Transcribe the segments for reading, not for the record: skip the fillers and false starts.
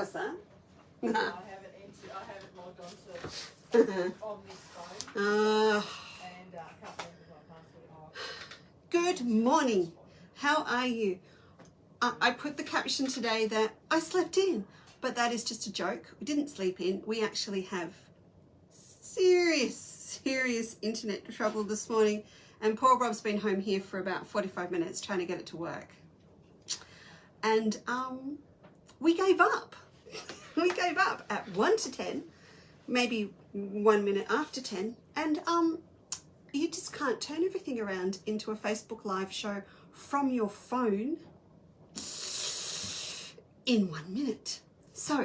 What's that? I have it logged onto on this phone. And I can't remember my password. Good morning. How are you? I put the caption today that I slept in, but that is just a joke. We didn't sleep in. We actually have serious internet trouble this morning, and poor Rob's been home here for about 45 minutes trying to get it to work. And we gave up. We gave up at 1 to 10, maybe 1 minute after 10, and you just can't turn everything around into a Facebook Live show from your phone in 1 minute. So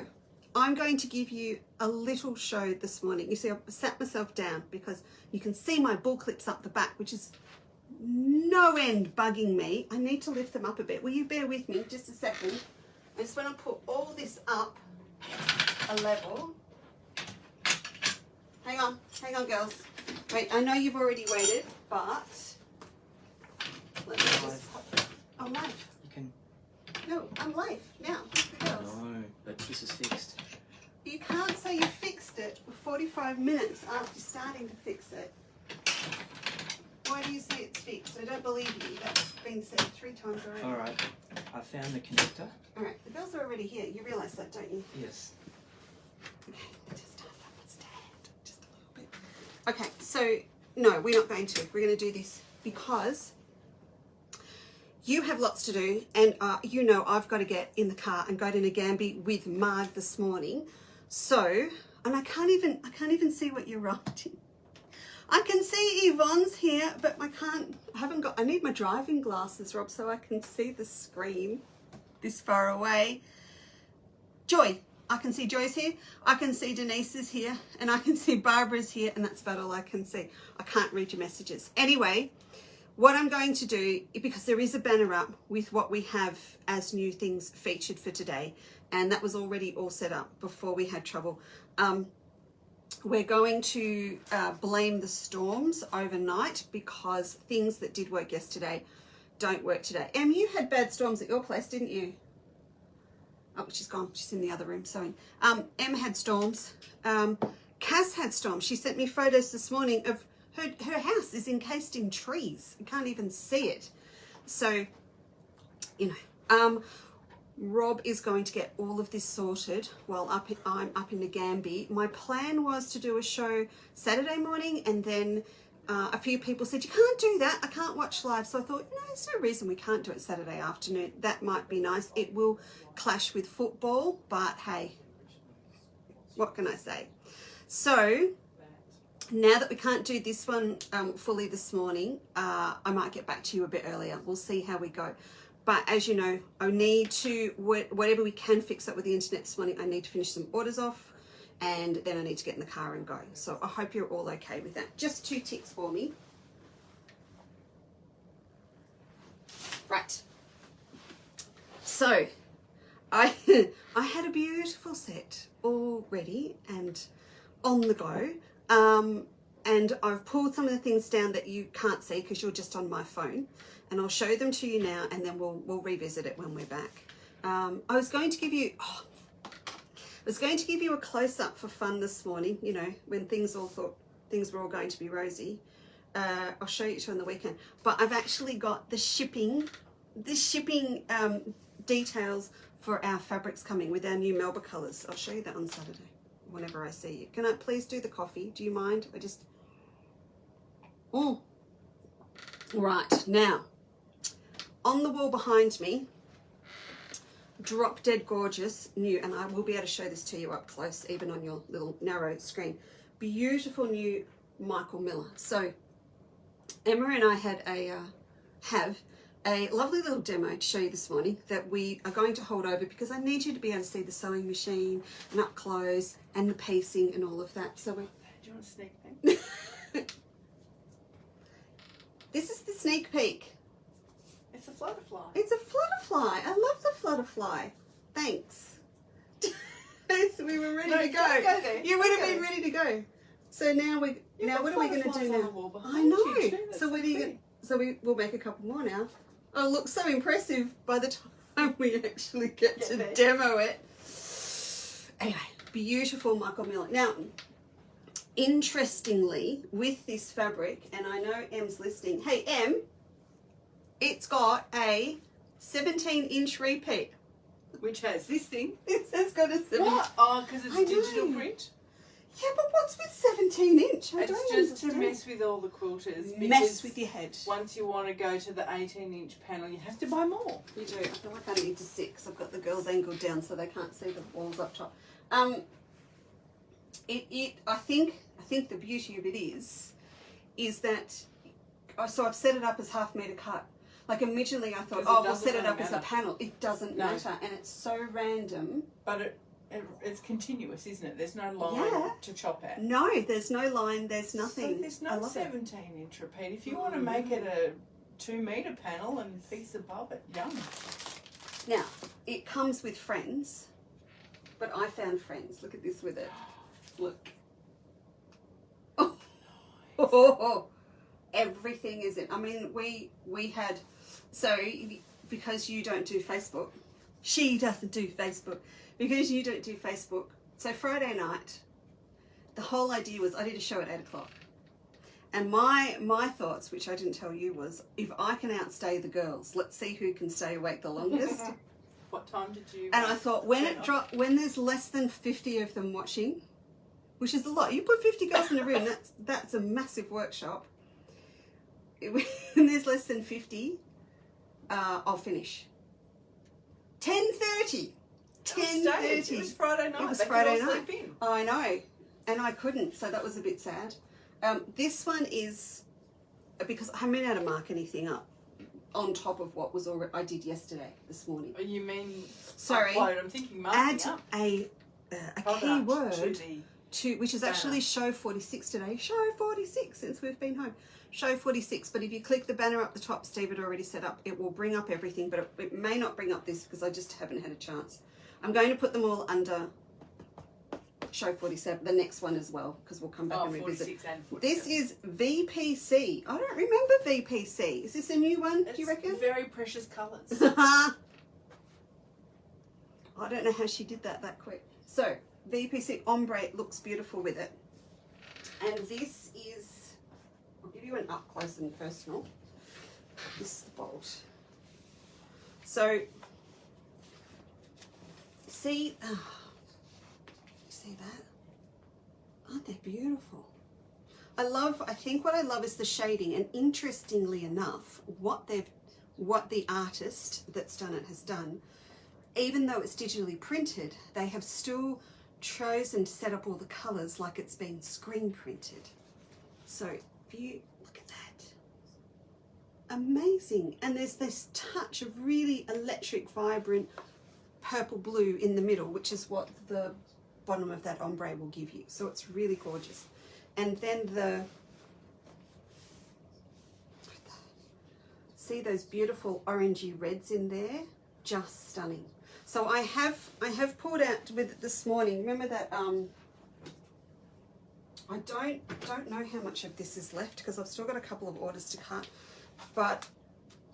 I'm going to give you a little show this morning. You see, I've sat myself down because you can see my bull clips up the back, which is no end bugging me. I need to lift them up a bit. Will you bear with me just a second? I just want to put all this up a level. Hang on, girls. Wait, I know you've already waited, but let me just. I'm live. You can. No, I'm live now. The girls. No, but this is fixed. You can't say you fixed it 45 minutes after starting to fix it. Why do you say it's fixed? I don't believe you. That's been said 3 times already. All right, I found the connector. All right, the girls are already here. You realise that, don't you? Yes. Okay, just stand up and stand just a little bit. Okay, so no, we're not going to. We're going to do this because you have lots to do, and you know I've got to get in the car and go to Nagambie with Marg this morning. So, and I can't even see what you're writing. I can see Yvonne's here, but I need my driving glasses, Rob, so I can see the screen this far away. Joy, I can see Joy's here, I can see Denise is here, and I can see Barbara's here, and that's about all I can see. I can't read your messages. Anyway, what I'm going to do, because there is a banner up with what we have as new things featured for today, and that was already all set up before we had trouble. We're going to blame the storms overnight because things that did work yesterday don't work today. Em, you had bad storms at your place, didn't you? Oh, she's gone. She's in the other room sewing. Em had storms. Cass had storms. She sent me photos this morning of her house is encased in trees. You can't even see it. So, you know, Rob is going to get all of this sorted while I'm up in Nagambie. My plan was to do a show Saturday morning, and then a few people said, you can't do that, I can't watch live. So I thought, no, there's no reason we can't do it Saturday afternoon. That might be nice. It will clash with football, but hey, what can I say? So now that we can't do this one fully this morning, I might get back to you a bit earlier. We'll see how we go. But as you know, I need to, whatever we can fix up with the internet this morning, I need to finish some orders off, and then I need to get in the car and go. So I hope you're all okay with that. Just 2 ticks for me. Right. So I had a beautiful set all ready and on the go. And I've pulled some of the things down that you can't see because you're just on my phone. And I'll show them to you now, and then we'll revisit it when we're back. I was going to give you a close-up for fun this morning, you know, when things all thought things were all going to be rosy. I'll show you on the weekend. But I've actually got the shipping details for our fabrics coming with our new Melba colours. I'll show you that on Saturday whenever I see you. Can I please do the coffee? Do you mind? Right, now, on the wall behind me, drop dead gorgeous new, and I will be able to show this to you up close, even on your little narrow screen. Beautiful new Michael Miller. So Emma and I have a lovely little demo to show you this morning that we are going to hold over because I need you to be able to see the sewing machine and up close and the piecing and all of that. So do you want a sneak peek? This is the sneak peek. It's a flutterfly. It's a flutterfly. I love the flutterfly. Thanks. So we were ready to go. Go there. You would have been ready to go. So now what are we going to do now? I know. So what are you going? So we'll make a couple more now. Oh, look, so impressive by the time we actually get to demo it. Anyway, beautiful Michael Miller. Now, interestingly, with this fabric, and I know Em's listening. Hey, Em, it's got a 17-inch repeat. Which has this thing. It has got a 17. What? Oh, because it's I digital know. print? Yeah, but what's with 17-inch? I It's don't just understand. to mess with all the quilters. Mess because with your head. Once you want to go to the 18-inch panel, you have to buy more. You do. I feel like I need to sit because I've got the girls angled down so they can't see the walls up top. I think the beauty of it is that, so I've set it up as half metre cut. Like originally I thought, Because it we'll set it doesn't up as a matter. panel. It doesn't No. matter, and it's so random. But it's continuous, isn't it? There's no line Yeah. to chop at. No, there's no line, there's nothing. So there's I no love it. 17-inch repeat. If you want to make it a 2-metre panel and a piece above it, yum. Now, it comes with friends, but I found friends. Look at this with it. Look. Oh, everything is in. I mean, we had, so because you don't do Facebook, she doesn't do Facebook, because you don't do Facebook. So Friday night, the whole idea was I did a show at 8 o'clock. And my thoughts, which I didn't tell you, was if I can outstay the girls, let's see who can stay awake the longest. What time did you... And I thought when set up? when there's less than 50 of them watching, which is a lot. You put 50 girls in a room, that's a massive workshop. When there's less than 50, I'll finish. 10:30. 10:30. It was Friday night. It was They could Friday all night. sleep in. I know, and I couldn't, so that was a bit sad. This one is because I haven't been able to mark anything up on top of what was already I did yesterday this morning. Oh, you mean Sorry. upload? I'm thinking marking Add up. a Product key word to the... to which is actually show 46 today. Show 46 since we've been home. Show 46. But if you click the banner up the top, Steve had already set up. It will bring up everything, but it may not bring up this because I just haven't had a chance. I'm going to put them all under show 47, the next one as well, because we'll come back and revisit. 46 and 47. This is VPC. I don't remember VPC. Is this a new one? Do you reckon? Very precious colours. I don't know how she did that quick. So VPC ombre looks beautiful with it, and this is. I'll give you an up close and personal. This is the bolt. So see, see that? Aren't they beautiful? I think what I love is the shading, and interestingly enough, what the artist that's done it has done, even though it's digitally printed, they have still chosen to set up all the colours like it's been screen printed. So if you look at that, amazing. And there's this touch of really electric, vibrant purple blue in the middle, which is what the bottom of that ombre will give you. So it's really gorgeous. And then see those beautiful orangey reds in there? Just stunning. So I have pulled out with it this morning. Remember that I don't know how much of this is left because I've still got a couple of orders to cut. But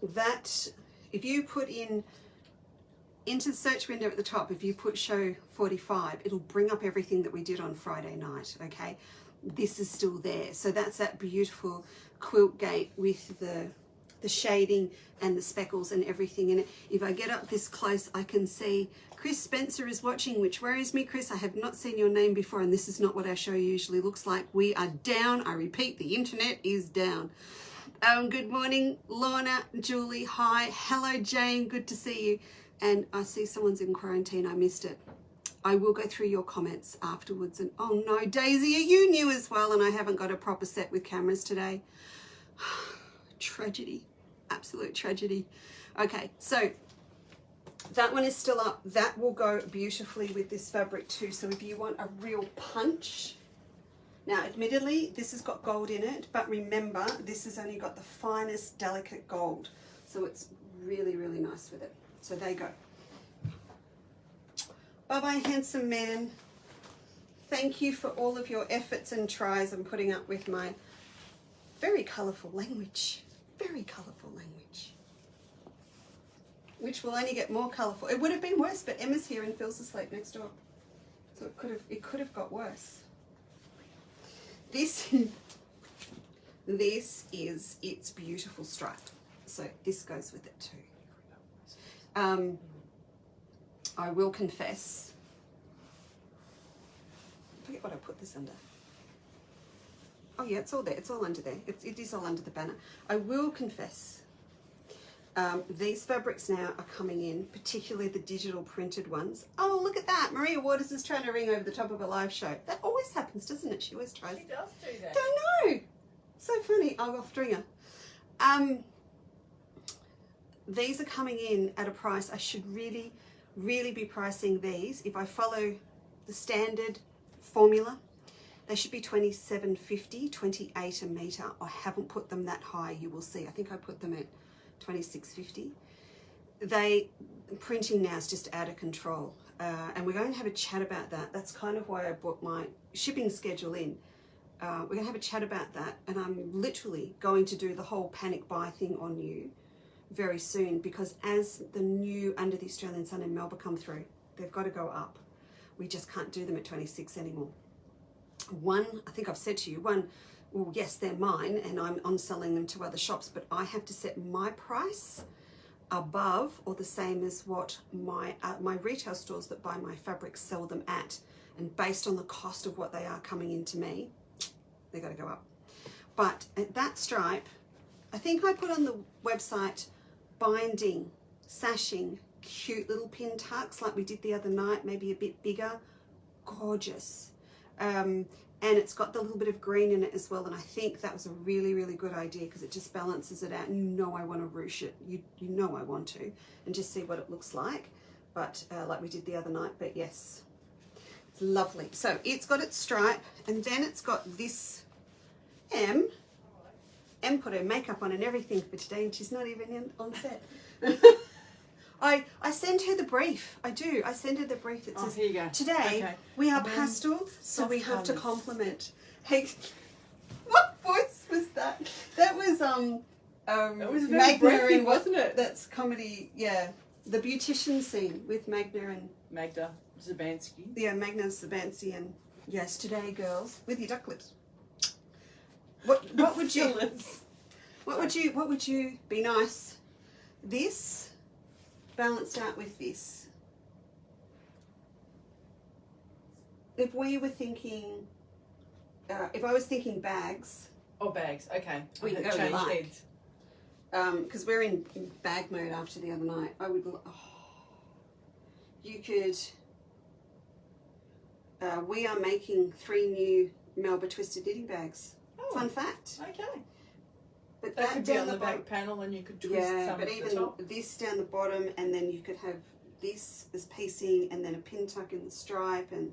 that, if you put into the search window at the top, if you put show 45, it'll bring up everything that we did on Friday night, okay? This is still there. So that's that beautiful quilt gate with the shading and the speckles and everything in it. If I get up this close, I can see Chris Spencer is watching, which worries me, Chris. I have not seen your name before, and this is not what our show usually looks like. We are down. I repeat, the internet is down. Good morning, Lorna, Julie, hi. Hello, Jane, good to see you. And I see someone's in quarantine. I missed it. I will go through your comments afterwards. And oh no, Daisy, are you new as well? And I haven't got a proper set with cameras today. Tragedy, absolute tragedy. Okay, so that one is still up. That will go beautifully with this fabric too. So if you want a real punch, now admittedly this has got gold in it, but remember this has only got the finest delicate gold. So it's really, really nice with it. So there you go. Bye-bye, handsome man. Thank you for all of your efforts and tries and putting up with my very colourful language. Very colourful language. Which will only get more colourful. It would have been worse, but Emma's here and Phil's asleep next door. So it could have got worse. This is its beautiful stripe. So this goes with it too. I will confess. I forget what I put this under. Oh yeah, it's all there. It's all under there. It is all under the banner. I will confess. These fabrics now are coming in, particularly the digital printed ones. Oh, look at that. Maria Waters is trying to ring over the top of a live show. That always happens, doesn't it? She always tries. She does do that. Don't know. So funny. I'll off ringer. These are coming in at a price. I should really be pricing these. If I follow the standard formula, they should be $27.50, $28 a meter. I haven't put them that high. You will see. I think I put them at $26.50. Printing now is just out of control, and we're going to have a chat about that. That's kind of why I brought my shipping schedule in. We're going to have a chat about that, and I'm literally going to do the whole panic buy thing on you very soon, because as the new Under the Australian Sun in Melbourne come through, they've got to go up. We just can't do them at 26 anymore. One, I think I've said to you, well, yes, they're mine and I'm on selling them to other shops, but I have to set my price above or the same as what my retail stores that buy my fabrics sell them at. And based on the cost of what they are coming into me, they've got to go up. But at that stripe, I think I put on the website binding, sashing, cute little pin tucks like we did the other night, maybe a bit bigger. Gorgeous. And it's got the little bit of green in it as well, and I think that was a really good idea because it just balances it out. And you know I want to ruche it, you know I want to, and just see what it looks like, but like we did the other night. But yes, it's lovely. So it's got its stripe, and then it's got this M put her makeup on and everything for today, and she's not even on set. I send her the brief. I do. I send her the brief. It says, here you go. Today we are pastel, so we have to complement. Hey, what voice was that? That was It was Magna very breathy, and wasn't it? That's comedy. Yeah, the beautician scene with Magna and Magda Zabansky. yeah, Magna Zabansky and yes, today girls with your duck lips. What would you? What would you be nice? This balanced out with this. If we were thinking, if I was thinking bags. Oh, bags. Okay. We can go change like. heads. Because we're in bag mode after the other night. I would. You could. We are making 3 new Melba twisted knitting bags. Oh, Fun fact. Okay. But That could be on the bottom- back panel, and you could twist Yeah, some but at the even top. this down the bottom, and then you could have this as piecing, and then a pin tuck in the stripe, and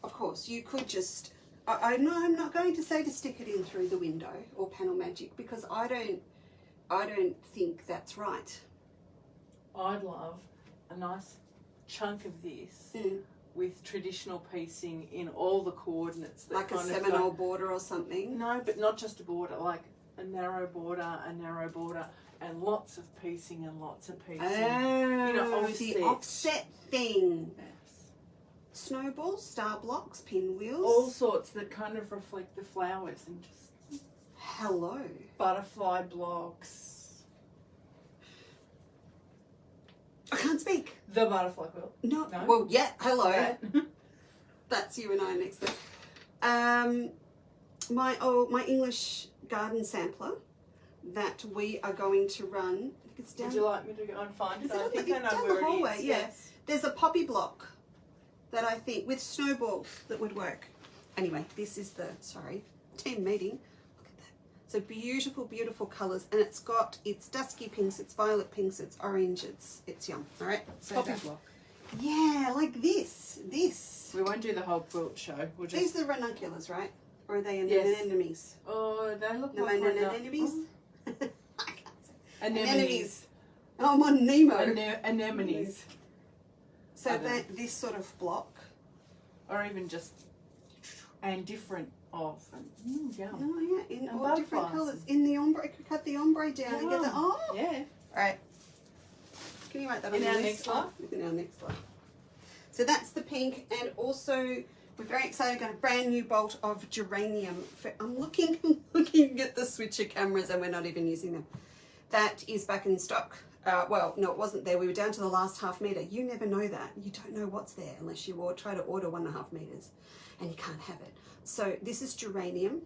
of course you could just. I'm not going to say to stick it in through the window or panel magic, because I don't think that's right. I'd love a nice chunk of this with traditional piecing in all the coordinates. That Like a kind of Seminole border or something. No, but not just a border, like a narrow border, and lots of piecing and lots of piecing. The offset thing. Yes. Snowballs, star blocks, pinwheels. All sorts that kind of reflect the flowers and just Hello. butterfly blocks. I can't speak. The butterfly quilt. No. No? Well, yeah. Hello. Yeah. That's you and I next week. My English garden sampler that we are going to run. I think it's down. Would you like me to go and find it? Is it I on think the- I know down where the hallway? it is. Yeah. Yes. There's a poppy block that I think with snowballs that would work. Anyway, this is the team meeting. Look at that. So beautiful colours, and it's dusky pinks, it's violet pinks, it's orange, it's yum. All right. So Poppy block. yeah, like this. We won't do the whole quilt show. We'll just. These are ranunculus, right? Or are they Yes. anemones? Oh, they look No, like anemones. I can't say. Anemones. Oh, I'm on Nemo. Anemones. So I don't- that this sort of block. Or even just. And different of. Yum. Oh yeah, in And all different butterflies. colours. In the ombre, I could cut the ombre down and get the. Yum. Oh. Yeah. All right. Can you write that on In the our list? next live? In our next live. So that's the pink, and also we're very excited. Got a brand new bolt of geranium. I'm looking at the switcher cameras, and we're not even using them. That is back in stock. Well, no, it wasn't there. We were down to the last half meter. You never know that. You don't know what's there unless you try to order 1.5 meters, and you can't have it. So this is geranium.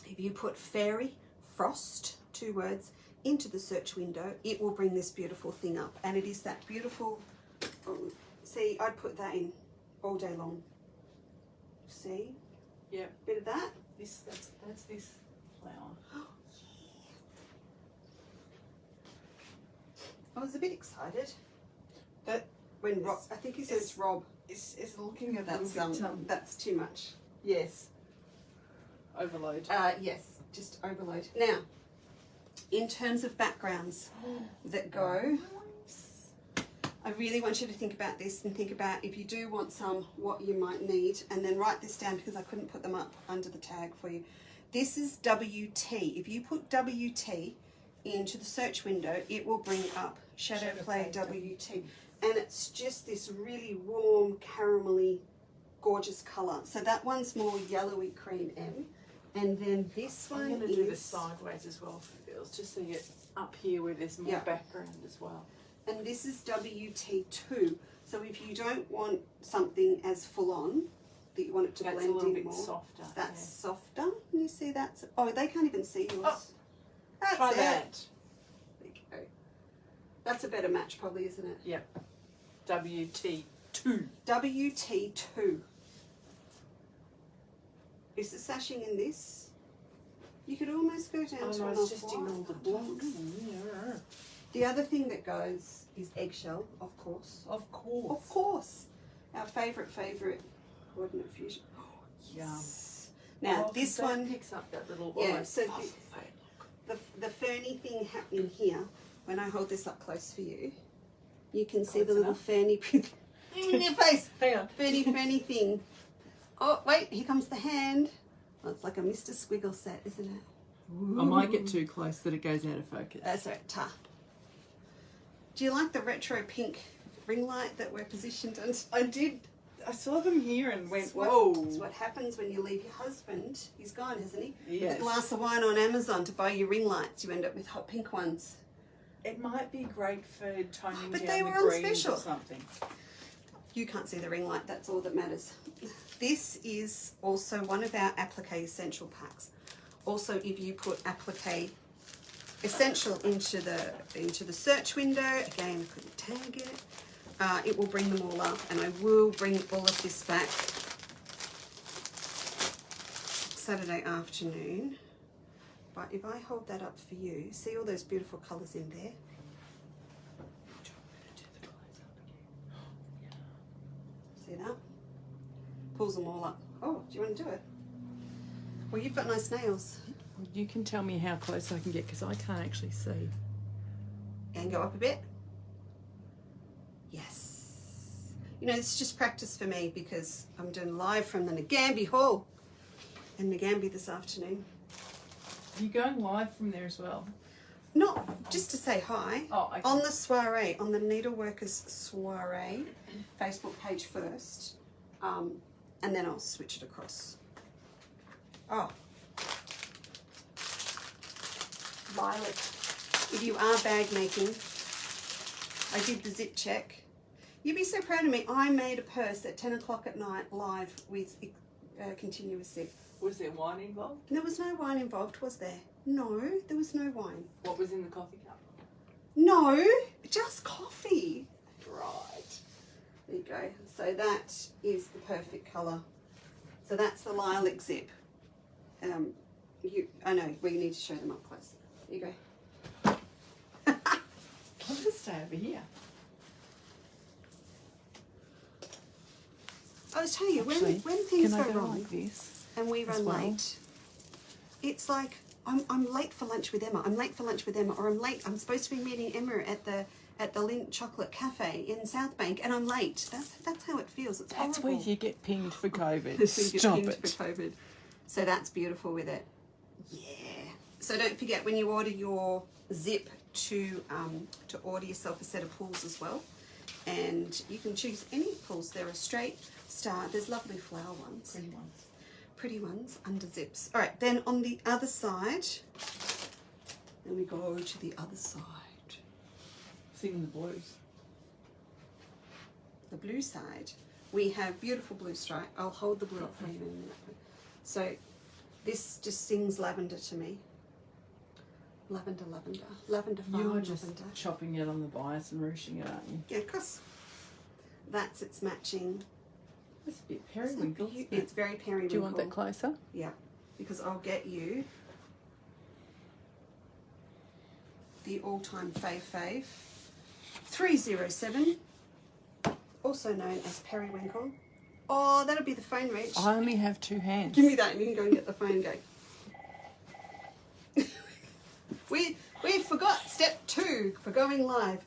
If you put fairy frost, 2 words, into the search window, it will bring this beautiful thing up, and it is that beautiful. Oh, see, I'd put that in all day long. See, Yeah. bit of that. That's this flower. I was a bit excited That when Rob, I think he said it's Rob. is looking at That's too much. yes. Overload. Yes, just overload. Now, in terms of backgrounds that go, I really want you to think about this and think about, if you do want some, what you might need, and then write this down because I couldn't put them up under the tag for you. This is WT. If you put WT into the search window, it will bring up Shadow Play WT. And it's just this really warm, caramelly, gorgeous colour. So that one's more yellowy cream M. And then this one I'm going is... to do this sideways as well for girls, just so you get up here where there's more background as well. And this is WT2. So if you don't want something as full on, that you want it to That's blend a little in bit more, softer. that's softer. You see that's... Oh, they can't even see yours. Oh, That's try it. that. There you go. That's a better match probably, isn't it? Yep. WT2. WT2. Is the sashing in this? You could almost go down Oh to no, an it's just off-white. in all the blocks in here. The other thing that goes is eggshell, of course. Of course. Of course. Our favourite coordinate fusion. Yum. Now Oh, this that one, picks up that little yeah, almost so puzzle the ferny thing happening here, when I hold this up close for you, you can see Close the little enough? ferny in your face. Hang on. Ferny thing. Oh wait, here comes the hand. Well, it's like a Mr. Squiggle set, isn't it? I might get too close that it goes out of focus. That's right, ta. Do you like the retro pink ring light that we're positioned on? I did. I saw them here and went, It's whoa. what happens when you leave your husband. He's gone, hasn't he? Yes. With a glass of wine on Amazon to buy your ring lights. You end up with hot pink ones. It might be great for toning But down they the were on greens special. or something. You can't see the ring light, that's all that matters. This is also one of our applique essential packs. Also, if you put applique essential into the search window, again, I couldn't tag it will bring them all up, and I will bring all of this back Saturday afternoon. But if I hold that up for you, see all those beautiful colours in there? See that? Pulls them all up. Oh, do you want to do it? Well, you've got nice nails. You can tell me how close I can get because I can't actually see. And go up a bit. Yes. You know, it's just practice for me because I'm doing live from the Nagambie Hall in Nagambie this afternoon. Are you going live from there as well? Not just to say hi. Oh, okay. On the soiree, on the Needleworkers soiree Facebook page first, and then I'll switch it across. Oh, Violet, if you are bag making, I did the zip check. You'd be so proud of me. I made a purse at 10 o'clock at night live with continuous zip. Was there wine involved? There was no wine involved, was there? No, there was no wine. What was in the coffee cup? No, just coffee. Right. There you go. So that is the perfect colour. So that's the lilac zip. I know, we need to show them up close. There you go. I'll just stay over here. I was telling you, Actually, when things can I go go wrong like this? and we run well? late, it's like I'm late for lunch with Emma. I'm late for lunch with Emma, or I'm late. I'm supposed to be meeting Emma at the Lindt Chocolate Cafe in South Bank, and I'm late. That's how it feels. It's That's horrible. where you get pinged for COVID. That's where you get Stop pinged it. for COVID. So that's beautiful with it. Yeah. So don't forget when you order your zip to order yourself a set of pulls as well. And you can choose any pulls. There are straight, star. There's lovely flower ones. Pretty ones. Pretty ones under zips. All right, then on the other side, then we go to the other side. Singing the blues. The blue side, we have beautiful blue stripe. I'll hold the blue up for you in a minute. So this just sings lavender to me. Lavender, lavender. Lavender farm, You are just lavender. chopping it on the bias and ruching it, aren't you? Yeah, of course. That's its matching. It's a bit periwinkle. isn't it? It's very periwinkle. Do you want that closer? Yeah, because I'll get you the all-time fave 307, also known as periwinkle. Oh, that'll be the phone reach. I only have 2 hands. Give me that and you can go and get the phone and go. we forgot step 2 for going live.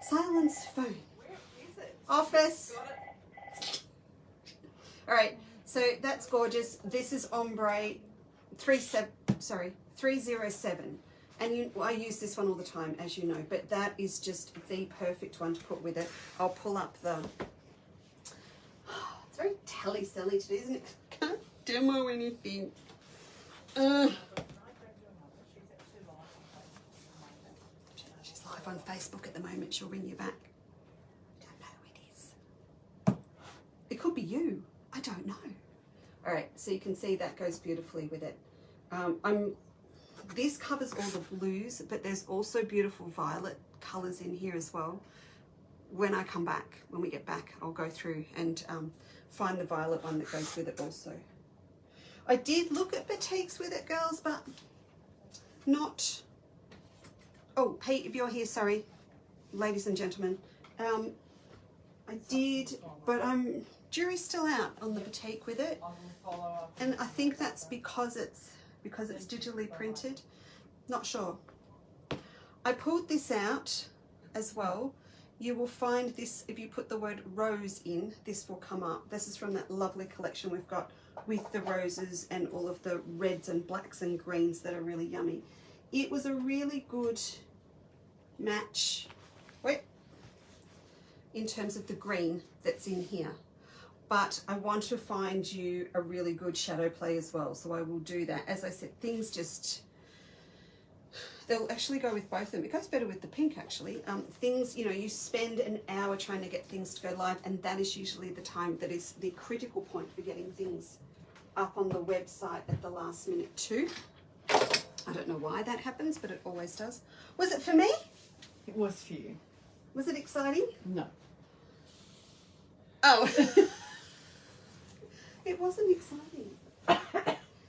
Silence phone. Where is it? Office. Got it. All right, so that's gorgeous. This is ombre 307. And I use this one all the time, as you know, but that is just the perfect one to put with it. I'll pull up the... It's very telly-selly today, isn't it? Can't demo anything. She's live on Facebook at the moment. She'll ring you back. Don't know who it is. It could be you. I don't know. All right, so you can see that goes beautifully with it. This covers all the blues, but there's also beautiful violet colours in here as well. When I come back, when we get back, I'll go through and find the violet one that goes with it also. I did look at batiks with it, girls, but not... Oh, Pete, if you're here, sorry, ladies and gentlemen. I did, but jury's still out on the batik with it. And I think that's because it's digitally printed. Not sure. I pulled this out as well. You will find this, if you put the word rose in, this will come up. This is from that lovely collection we've got with the roses and all of the reds and blacks and greens that are really yummy. It was a really good match, in terms of the green that's in here. But I want to find you a really good shadow play as well, so I will do that. As I said, things just, they'll actually go with both of them. It goes better with the pink, actually. Things, you know, you spend an hour trying to get things to go live, and that is usually the time that is the critical point for getting things up on the website at the last minute too. I don't know why that happens, but it always does. Was it for me? It was for you. Was it exciting? No. Oh. It wasn't exciting.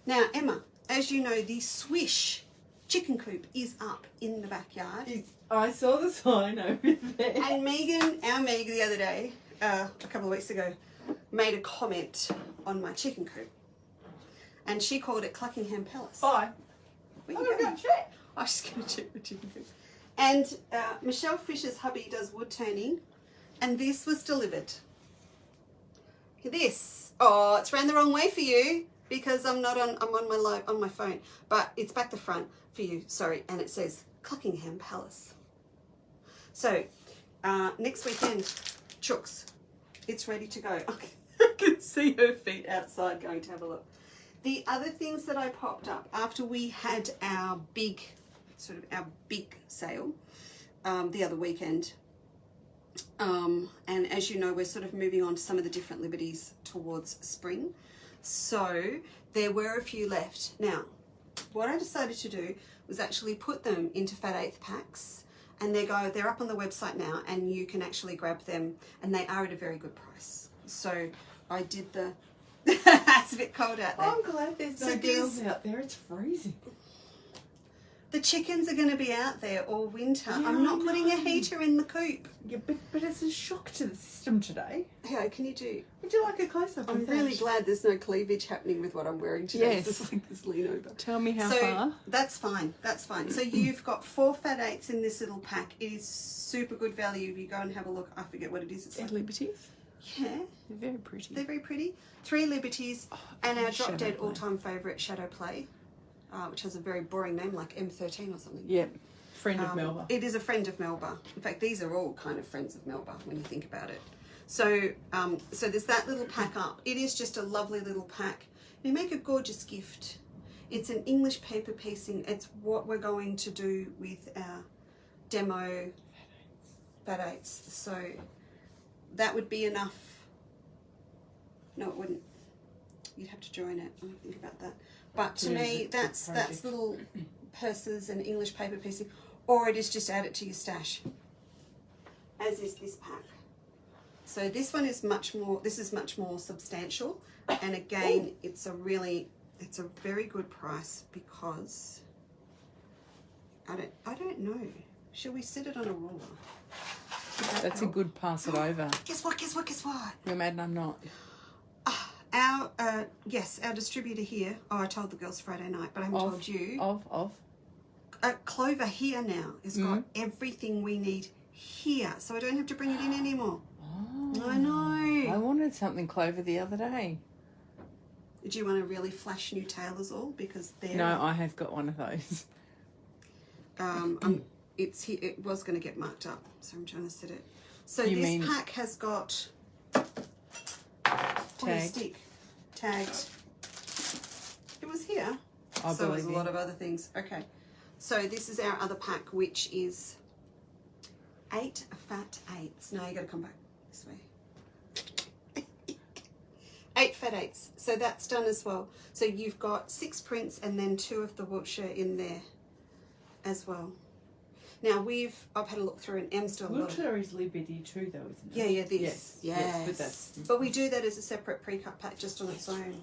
Now, Emma, as you know, the Swish chicken coop is up in the backyard. I saw the sign over there. And Megan, our Meg, the other day, a couple of weeks ago, made a comment on my chicken coop. And she called it Cluckingham Palace. Bye. Where I'm you going to going? go check. I was just going to check the chicken coop. And Michelle Fisher's hubby does wood turning, and this was delivered. This, oh, it's ran the wrong way for you because I'm on my phone, but it's back the front for you. Sorry, and it says Cluckingham Palace. So next weekend, Chooks, it's ready to go. I can see her feet outside going to have a look. The other things that I popped up after we had our big sale the other weekend. And as you know, we're sort of moving on to some of the different liberties towards spring. So there were a few left. Now, what I decided to do was actually put them into Fat Eighth packs, and they're up on the website now, and you can actually grab them, and they are at a very good price. So I did the, it's a bit cold out there. I'm glad there's no girls out there. It's freezing. The chickens are going to be out there all winter. Yeah, I'm not I putting a know. heater in the coop. Yeah, but it's a shock to the system today. How can you do? Would you like a close-up? I'm of really that? glad there's no cleavage happening with what I'm wearing today. Yes. It's just like this lean over. Tell me how So far. that's fine. That's fine. So you've got 4 Fat Eights in this little pack. It is super good value. If you go and have a look, I forget what it is. It's They're like, Liberties. yeah, They're very pretty. they're very pretty. 3 Liberties and our Shadow drop dead Play. all-time favourite Shadow Play, which has a very boring name like M13 or something. Yep. Friend of Melba. It is a friend of Melba. In fact, these are all kind of friends of Melba when you think about it. So, so there's that little pack up. It is just a lovely little pack. You make a gorgeous gift. It's an English paper piecing. It's what we're going to do with our demo fat eights. So that would be enough. No, it wouldn't. You'd have to join it. I think about that. But to me, that's little purses and English paper piecing, or it is just add it to your stash. As is this pack. So this one is much more. This is much more substantial, and again, it's a very good price because I don't know. Shall we set it on a roller? That's a good pass it over. Guess what? Guess what? Guess what? You're mad and I'm not. Our distributor here. Oh, I told the girls Friday night, but I haven't told you. Of? Clover here now has got everything we need here, so I don't have to bring it in anymore. Oh, I know. I wanted something Clover the other day. Do you want to really flash new tailors all because they're No, I have got one of those. it was going to get marked up, so I'm trying to set it. So You this mean- pack has got stick tagged. It was here. I So there's believe a you. lot of other things. Okay, so this is our other pack, which is 8 fat eights. No, you got to come back this way. 8 fat eights. So that's done as well. So you've got 6 prints and then 2 of the Wiltshire in there as well. Now I've had a look through and Em's done a lot of. Wiltshire is Liberty too, though, isn't it? Yeah, this. Yes, Yes. yes, but that's- But we do that as a separate pre-cut pack just on its own.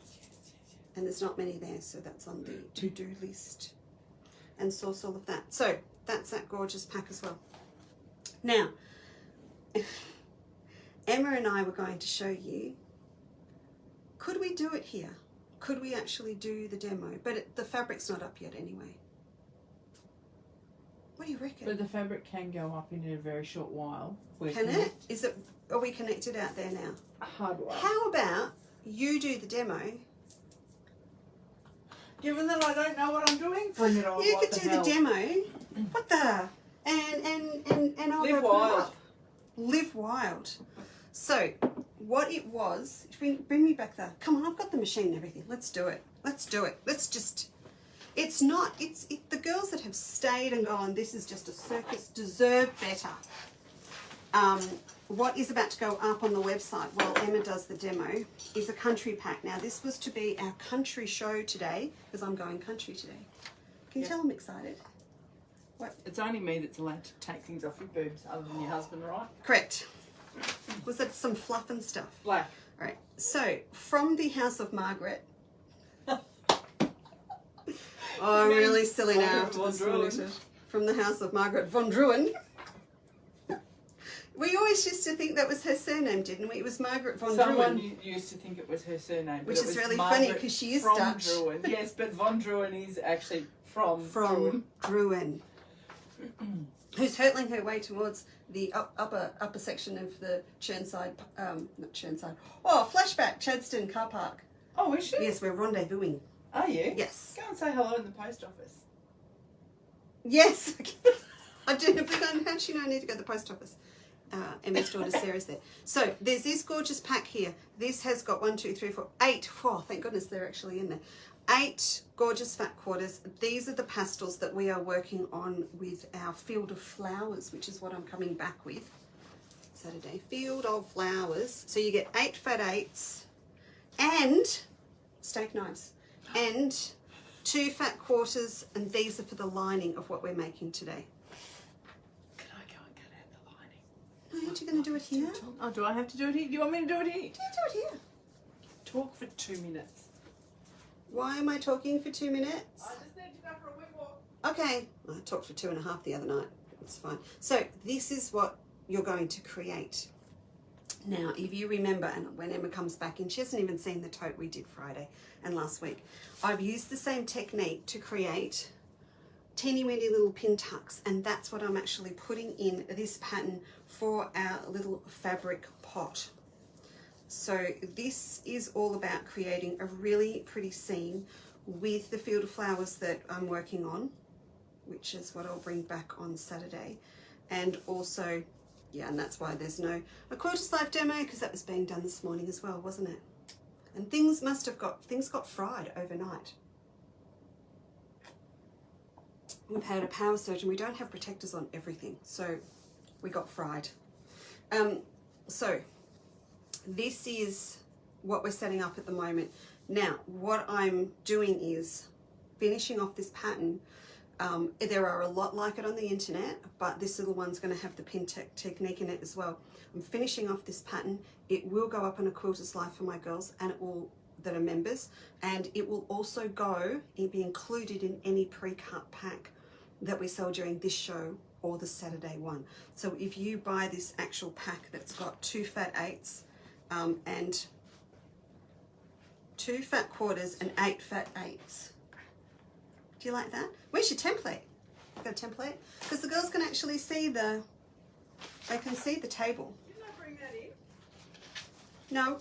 And there's not many there, so that's on the to-do list. And source all of that. So that's that gorgeous pack as well. Now, Emma and I were going to show you, could we do it here? Could we actually do the demo? But the fabric's not up yet anyway. What do you reckon? But the fabric can go up in a very short while. Can it? Are we connected out there now? Hardware. How about you do the demo? Given that I don't know what I'm doing, bring it on. You what could the do hell. the demo. What the? And I'll Live go put it wild. up. Live wild. So what it was, bring me back there. Come on, I've got the machine and everything. Let's do it. Let's do it. Let's just. It's not. The girls that have stayed and gone, this is just a circus, deserve better. What is about to go up on the website while Emma does the demo is a country pack. Now this was to be our country show today because I'm going country today. Can you tell I'm excited? What? It's only me that's allowed to take things off your boobs, other than your husband, right? Correct. Was that some fluff and stuff? Black. All right. So from the House of Margaret. Oh, I'm really silly now Margaret after von this Druin. one. From the House of Margaret von Druin. We always used to think that was her surname, didn't we? It was Margaret von Someone Druin. used to think it was her surname. but Which it is was really Margaret funny 'cause she is from Dutch. Druin. Yes, but von Druin is actually from From Druin. Who's hurtling her way towards the upper section of the Churnside, not Churnside. Oh, flashback, Chadstone car park. Oh, is she? Yes, we're rendezvousing. Are you? Yes. Go and say hello in the post office. Yes. I do, but how does she know I need to go to the post office? Emma's daughter Sarah's there. So there's this gorgeous pack here. This has got 1, 2, 3, 4, 8. Oh, thank goodness they're actually in there. 8 gorgeous fat quarters. These are the pastels that we are working on with our Field of Flowers, which is what I'm coming back with Saturday. Field of Flowers. So you get 8 fat eights and steak knives and 2 fat quarters, and these are for the lining of what we're making today. Can I go and cut out the lining? No, aren't you going to do it here? Oh, do I have to do it here? Do you want me to do it here? Yeah, do it here. Talk for 2 minutes. Why am I talking for 2 minutes? I just need to go for a wee walk. Okay, I talked for 2.5 the other night. It's fine. So this is what you're going to create. Now, if you remember, and when Emma comes back in, she hasn't even seen the tote we did Friday and last week. I've used the same technique to create teeny weeny little pin tucks, and that's what I'm actually putting in this pattern for our little fabric pot. So this is all about creating a really pretty scene with the Field of Flowers that I'm working on which is what I'll bring back on Saturday. And also, yeah, and that's why there's no a Quarters Life demo, because that was being done this morning as well, wasn't it? And things got fried overnight. We've had a power surge and we don't have protectors on everything, so we got fried. So this is what we're setting up at the moment. Now, what I'm doing is finishing off this pattern. There are a lot like it on the internet, but this little one's going to have the pin technique in it as well. I'm finishing off this pattern. It will go up on a Quilters Life for my girls, and it will, that are members, and it will also go and be included in any pre-cut pack that we sell during this show or the Saturday one. So if you buy this actual pack that's got 2 fat 8s and 2 fat quarters and 8 fat 8s. Do you like that? Where's your template? Got a template? Because the girls can actually see they can see the table. Didn't I bring that in? No.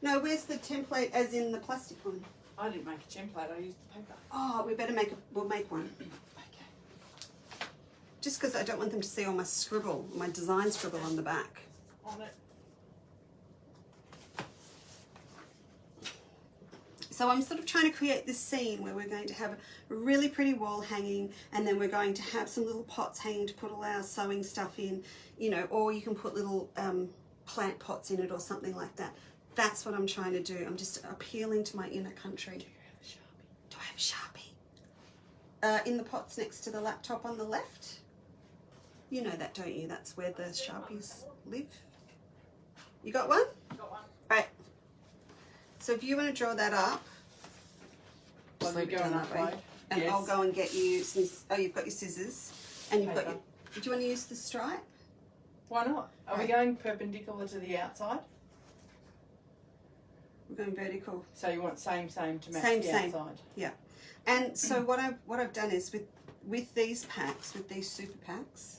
No, where's the template as in the plastic one? I didn't make a template, I used the paper. Oh, we better we'll make one. Okay. Just because I don't want them to see all my scribble, my design scribble on the back. On it. So I'm sort of trying to create this scene where we're going to have a really pretty wall hanging, and then we're going to have some little pots hanging to put all our sewing stuff in, you know, or you can put little plant pots in it or something like that. That's what I'm trying to do. I'm just appealing to my inner country. Do I have a Sharpie? In the pots next to the laptop on the left. You know that, don't you? That's where the Sharpies live. You got one? Got one. Right. So if you want to draw that up, Well, just we're going that that way. way. And Yes. I'll go and get you some. Oh, you've got your scissors, and you've got Paper. your. Do you want to use the stripe? Why not? Are we Right. going perpendicular to the outside? We're going vertical. So you want same to match Same, the same. outside? Yeah. And so what I've done is with these packs, with these super packs.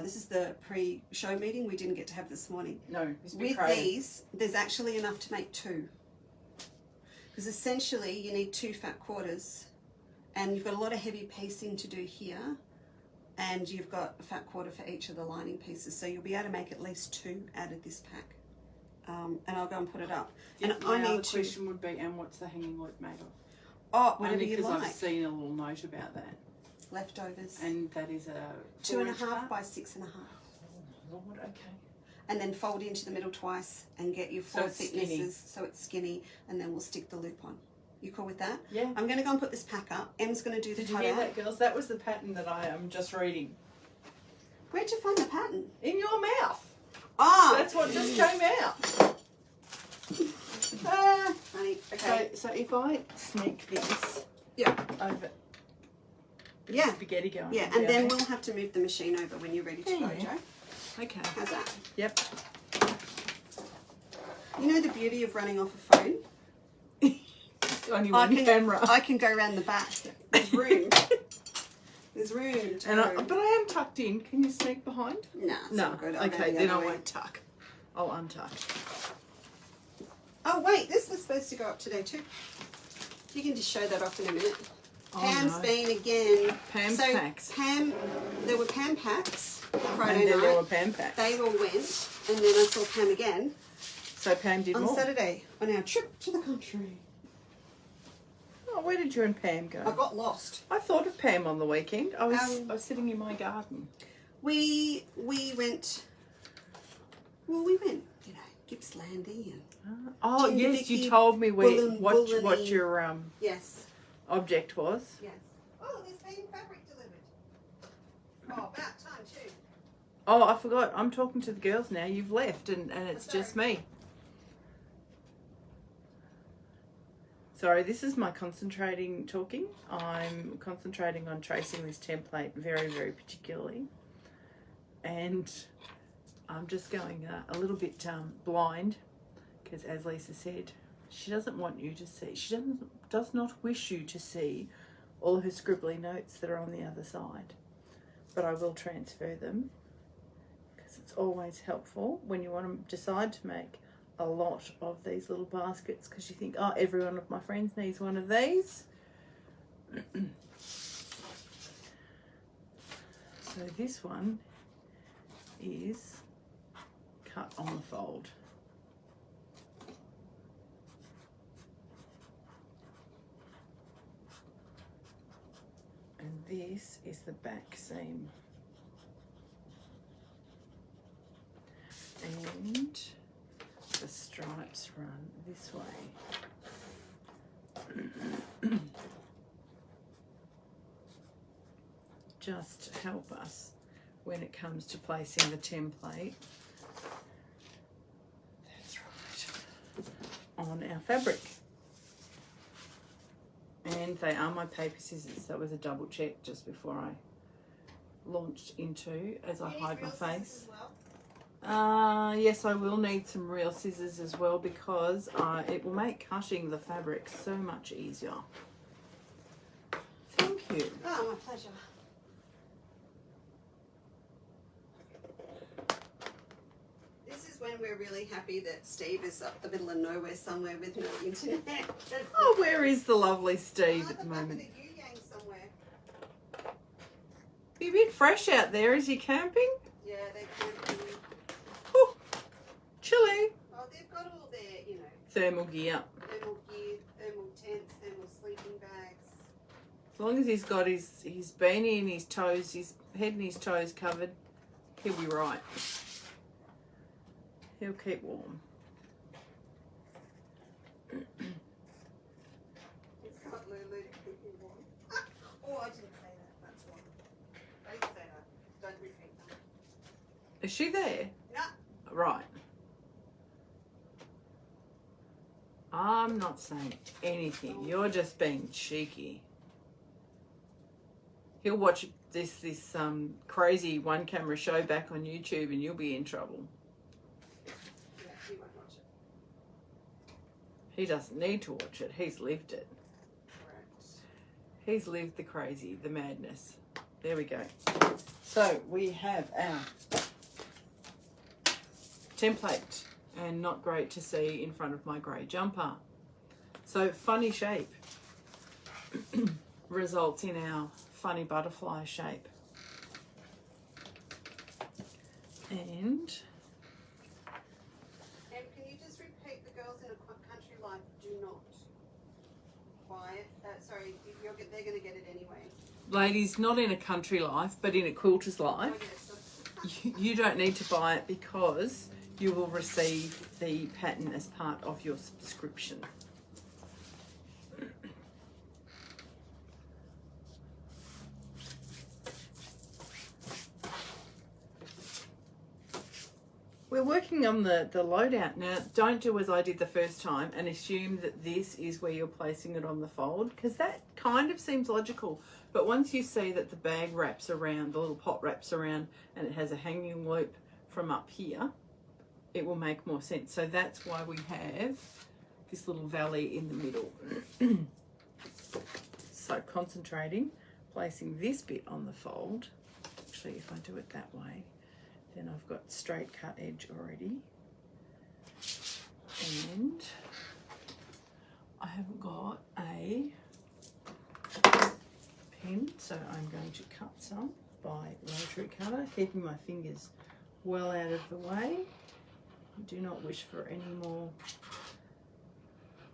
This is the pre-show meeting we didn't get to have this morning. No, it's With betrayed. these, there's actually enough to make 2. Because essentially you need 2 fat quarters, and you've got a lot of heavy piecing to do here, and you've got a fat quarter for each of the lining pieces. So you'll be able to make at least 2 out of this pack. And I'll go and put it up. Yeah, And my I other need to. question would be, and what's the hanging loop made of? Oh, whatever Only you because like. I've seen a little note about that, Leftovers. and that is a 2.5 4-inch by 6.5. Lord, okay. And then fold into the middle twice and get your 4 So it's thicknesses skinny. so it's skinny, and then we'll stick the loop on. You cool with that? Yeah. I'm going to go and put this pack up. Em's going to do the Did you hear cutout. that, girls? That was the pattern that I am just reading. Where'd you find the pattern? In your mouth. Ah! That's what just came out. Honey. Okay. So if I sneak this Yeah. over, Yeah. spaghetti going. Yeah, on and down then there. we'll have to move the machine over when you're ready to go, Yeah. Joe. Okay. How's that? Yep. You know the beauty of running off a phone? Only I one can, camera. I can go around the back. There's room. There's room to go. But I am tucked in. Can you sneak behind? Nah, it's No. not good. I'll go Okay, the then I other way. won't tuck. I'll untuck. Oh wait, this was supposed to go up today too. You can just show that off in a minute. Oh, Pam's no. been again. Pam's so packs. Pam, there were Pam packs Friday And then there were night. Pam packs. They all went, and then I saw Pam again So Pam did on more. Saturday on our trip to the country. Oh, where did you and Pam go? I got lost. I thought of Pam on the weekend. I Um, was sitting in my garden. We went. Well, we went, you know, Gippslandy and Oh Ginger yes, you Vicky, told me what Bullen- your yes, object was. yes. Oh, there's been fabric delivered. Oh, about time too. Oh, I forgot. I'm talking to the girls now. You've left, and it's just me. Sorry, this is my concentrating talking. I'm concentrating on tracing this template very, very particularly. And I'm just going a little bit blind because, as Lisa said, she doesn't want you to see. She does not wish you to see all her scribbly notes that are on the other side. But I will transfer them because it's always helpful when you want to decide to make a lot of these little baskets because you think, oh, every one of my friends needs one of these. So this one is cut on the fold. And this is the back seam. And the stripes run this way. Just help us when it comes to placing the template. That's right. On our fabric. And they are my paper scissors. That was a double check just before I launched into as I hide my face. Yes, I will need some real scissors as well because it will make cutting the fabric so much easier. Thank you. Oh, my pleasure. This is when we're really happy that Steve is up the middle of nowhere somewhere with no internet. Oh, where is the lovely Steve at the back of moment? the Yu-Yang somewhere. Be a bit fresh out there. Is he camping? Yeah, they're camping. Oh, chilly. Oh, they've got all their, you know, Thermal gear. thermal gear, thermal tents, thermal sleeping bags. As long as he's got his beanie and his toes, his head and his toes covered, he'll be right. He'll keep warm. It's got Lulu to keep you warm. Oh, I didn't say that. That's wrong. I didn't say that. Don't repeat that. Is she there? No. Right. I'm not saying anything. You're just being cheeky. He'll watch this crazy one camera show back on YouTube and you'll be in trouble. Yeah, you won't watch it. He doesn't need to watch it. He's lived it. Correct. He's lived the crazy, the madness. There we go. So we have our template, and not great to see in front of my grey jumper. So funny shape results in our funny butterfly shape. And Can you just repeat, the girls in a country life do not buy it? Sorry, they're going to get it anyway. ladies, not in a country life, but in a quilter's life, Oh, yes. you don't need to buy it because you will receive the pattern as part of your subscription. We're working on the loadout now. Don't do as I did the first time and assume that this is where you're placing it on the fold, because that kind of seems logical. But once you see that the bag wraps around, the little pot wraps around, and it has a hanging loop from up here, it will make more sense. So that's why we have this little valley in the middle. So concentrating, placing this bit on the fold. Actually, if I do it that way, then I've got straight cut edge already. And I haven't got a pen, so I'm going to cut some by rotary cutter, keeping my fingers well out of the way. I do not wish for any more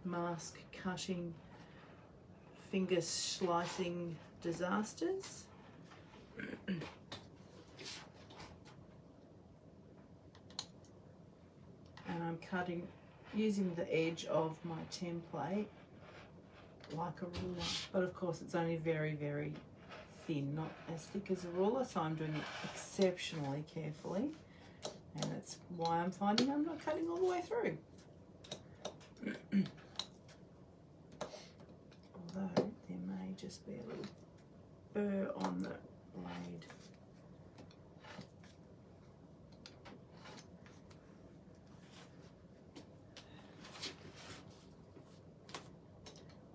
mask cutting, finger slicing disasters. And I'm cutting using the edge of my template like a ruler, but of course it's only very, very thin, not as thick as a ruler, so I'm doing it exceptionally carefully, and that's why I'm finding I'm not cutting all the way through. Although there may just be a little burr on the blade.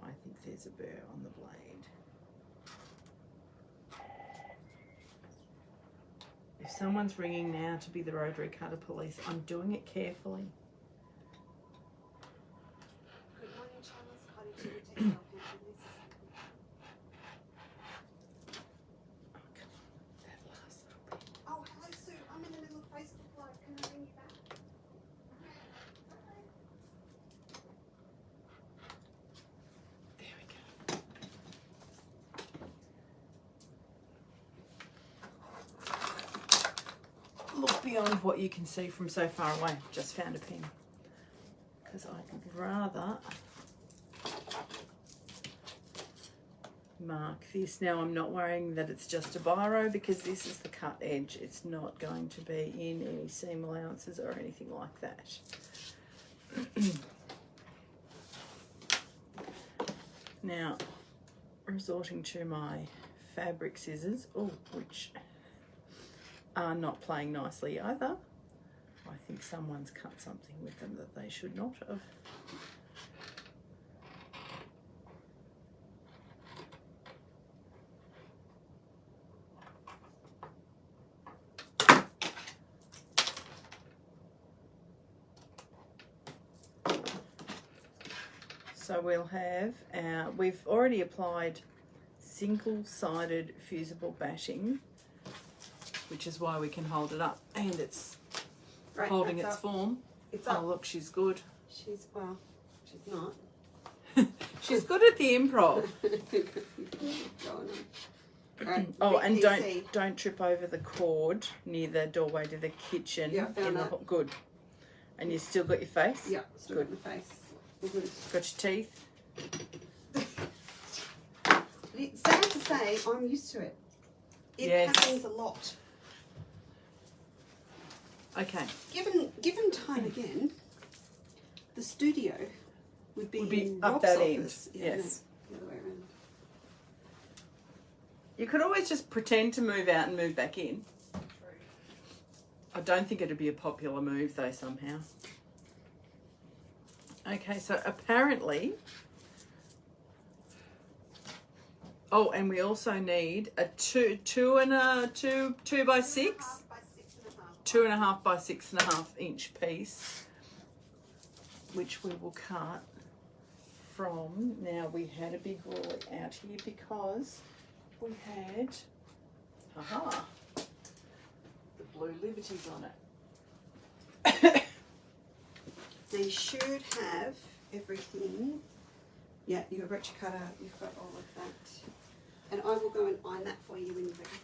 I think there's a burr on the blade. If someone's ringing now to be the rotary cutter police, I'm doing it carefully. Good morning, Chandler's Cottage. You take your hand. This is Oh, come on, that last look beyond what you can see from so far away. Just found a pen because I would rather mark this. Now I'm not worrying that it's just a biro because this is the cut edge. It's not going to be in any seam allowances or anything like that. Now, resorting to my fabric scissors, which are not playing nicely either. I think someone's cut something with them that they should not have. So we'll have our, we've already applied single-sided fusible batting, which is why we can hold it up, and it's Right, holding that's its up. form. It's Oh, up. look, she's good. She's, well, she's not. She's good at the improv. Going on. Right, Oh, and BPC. don't trip over the cord near the doorway to the kitchen. Yeah, found that. Good. And you still got your face? Yeah, still got my face. All good. Got your teeth? It's sad to say, I'm used to it. It Yes. happens a lot. Okay. Given time again, the studio would be in up Rob's that end. office. Yeah, Yes. no, the other way around. You could always just pretend to move out and move back in. I don't think it'd be a popular move though somehow. Okay, so apparently, oh, and we also need a two by 6, 2.5 by 6.5 inch piece, which we will cut from. Now we had a big ruler out here because we had, the blue Liberties on it. They should have everything. Yeah, you've got retro cutter, you've got all of that. And I will go and iron that for you when you're ready.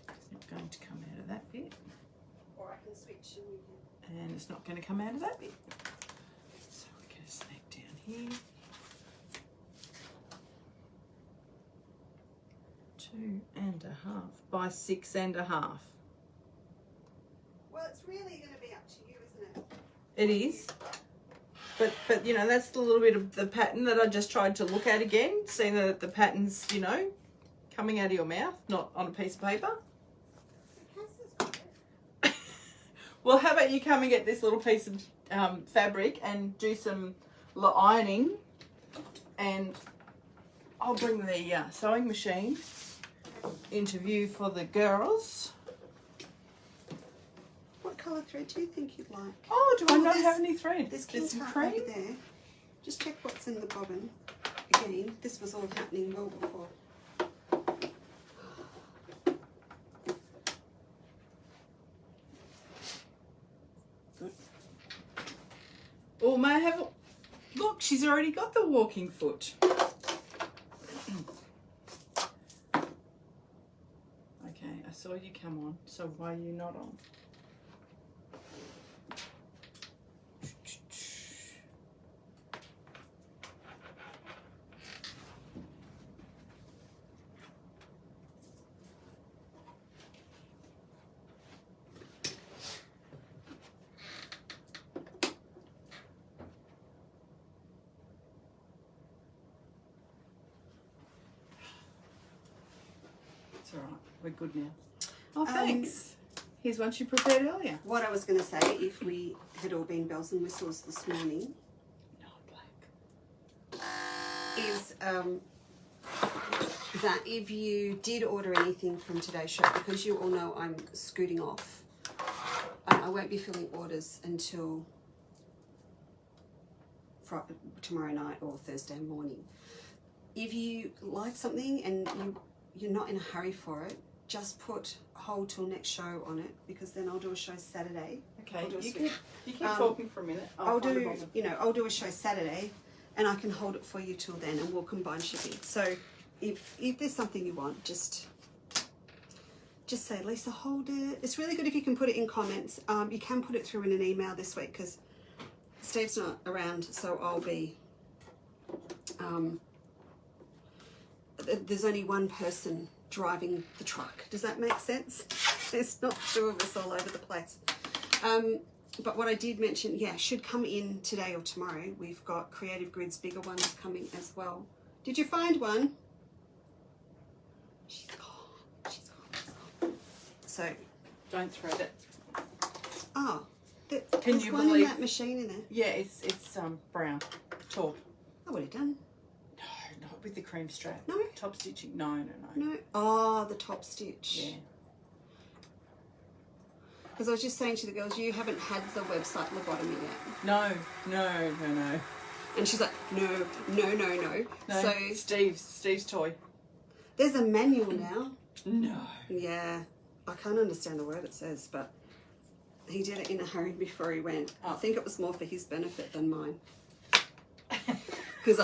It's not going to come out of that bit, Or I can switch and we can. and it's not going to come out of that bit. So we're going to snag down here. 2.5 by 6.5. Well, it's really going to be up to you, isn't it? It is. But you know, that's the little bit of the pattern that I just tried to look at again. See that the pattern's, you know, coming out of your mouth, not on a piece of paper. Well, how about you come and get this little piece of fabric and do some ironing, and I'll bring the sewing machine into view for the girls. What colour thread do you think you'd like? Oh, do I not there's- have any thread? There's There's some Kintar over cream. there. Just check what's in the bobbin. Again, this was all happening well before. Good. Oh, may I have a look? She's already got the walking foot. Okay, I saw you come on, so why are you not on? It's all right. We're good now. Oh, thanks. Here's one she prepared earlier. What I was going to say, if we had all been bells and whistles this morning, No, black. is that if you did order anything from today's shop, because you all know I'm scooting off, I won't be filling orders until tomorrow night or Thursday morning. If you like something and you're not in a hurry for it, just put hold till next show on it, because then I'll do a show Saturday. Okay, I'll do a you switch. keep talking for a minute. I'll find a do, bottle. you know, I'll do a show Saturday, and I can hold it for you till then, and we'll combine shipping. So if there's something you want, just just say, Lisa, hold it. It's really good if you can put it in comments. You can put it through in an email this week because Steve's not around, so I'll be... there's only one person driving the truck. Does that make sense? There's not two of us all over the place. But what I did mention, yeah, should come in today or tomorrow. We've got Creative Grid's bigger ones coming as well. Did you find one? She's gone. She's gone. She's gone. So. Don't thread it. Oh. Can there's you one believe? in that machine in there. Yeah, it's brown. Taupe. Oh, what have you done? No, not with the cream strap. No? Top stitching. No. No. Oh, the top stitch. Yeah. Because I was just saying to the girls, you haven't had the website lobotomy yet. No. And she's like, no. No, So Steve's toy. there's a manual now. No. Yeah. I can't understand the word it says, but he did it in a hurry before he went. Oh. I think it was more for his benefit than mine. Because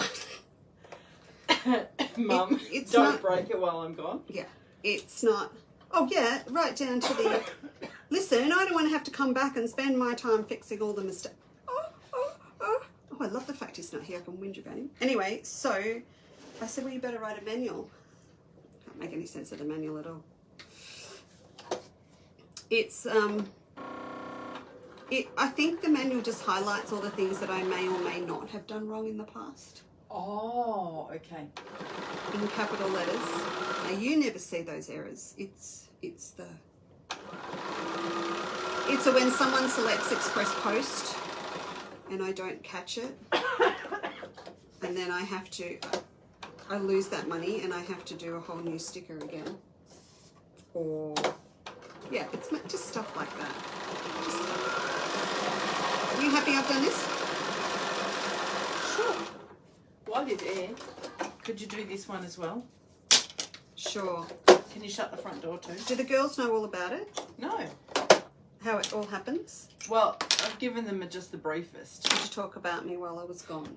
Mum, it's don't not- break it while I'm gone. yeah, it's not. Oh yeah, right down to the. Listen, I don't want to have to come back and spend my time fixing all the mistakes. Oh, I love the fact he's not here. I can whinge about him. Anyway, so I said, well, you better write a manual. Can't make any sense of the manual at all. It's I think the manual just highlights all the things that I may or may not have done wrong in the past. Oh, okay. In capital letters. Now you never see those errors. It's when someone selects express post and I don't catch it, and then I lose that money and I have to do a whole new sticker again. Or yeah, it's just stuff like that. Are you happy I've done this? Sure. While you're there, could you do this one as well? Sure. Can you shut the front door too? Do the girls know all about it? No. How it all happens? Well, I've given them just the briefest. Did you talk about me while I was gone?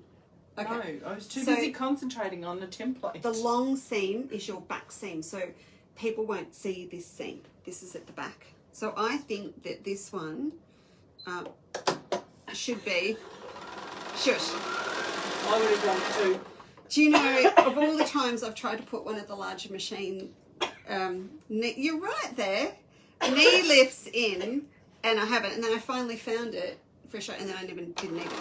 Okay. No, I was too So- busy concentrating on the template. The long seam is your back seam, so people won't see this seam. This is at the back. So I think that this one should be... Shush. I would have done it too. Do you know, of all the times I've tried to put one at the larger machine, you're right there, knee lifts in, and I haven't, and then I finally found it for a shot, and then I didn't need it.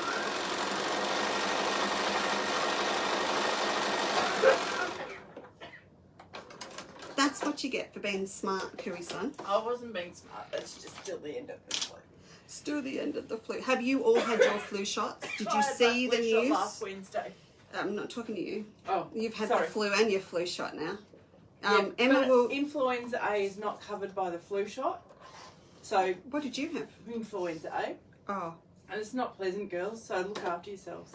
That's what you get for being smart, Cooey son. I wasn't being smart. That's just still the end of the flu. Still the end of the flu. Have you all had your flu shots? Did I you had see my the flu shot news? last Wednesday. I'm not talking to you. Oh, You've had sorry. the flu and your flu shot now. Yeah, Emma but will... influenza A is not covered by the flu shot. So, What did you have? influenza A. Oh. And it's not pleasant, girls, so look after yourselves.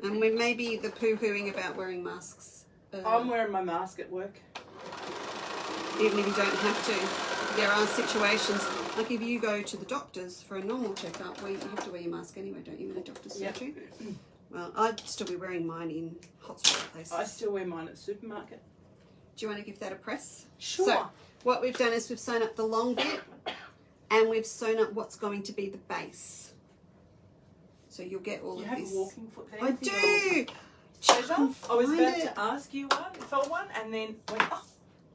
And we may be the poo-hooing about wearing masks. I'm wearing my mask at work. Even if you don't have to. There are situations, like if you go to the doctors for a normal checkup, where you have to wear your mask anyway, don't you, in a doctor's Yep. surgery? Well, I'd still be wearing mine in hotspot places. I still wear mine at the supermarket. Do you want to give that a press? Sure. So, what we've done is we've sewn up the long bit, and we've sewn up what's going to be the base. So you'll get all You of have this. a walking foot there. I for your do! pleasure. I was Find about it. to ask you for one, and then went, oh.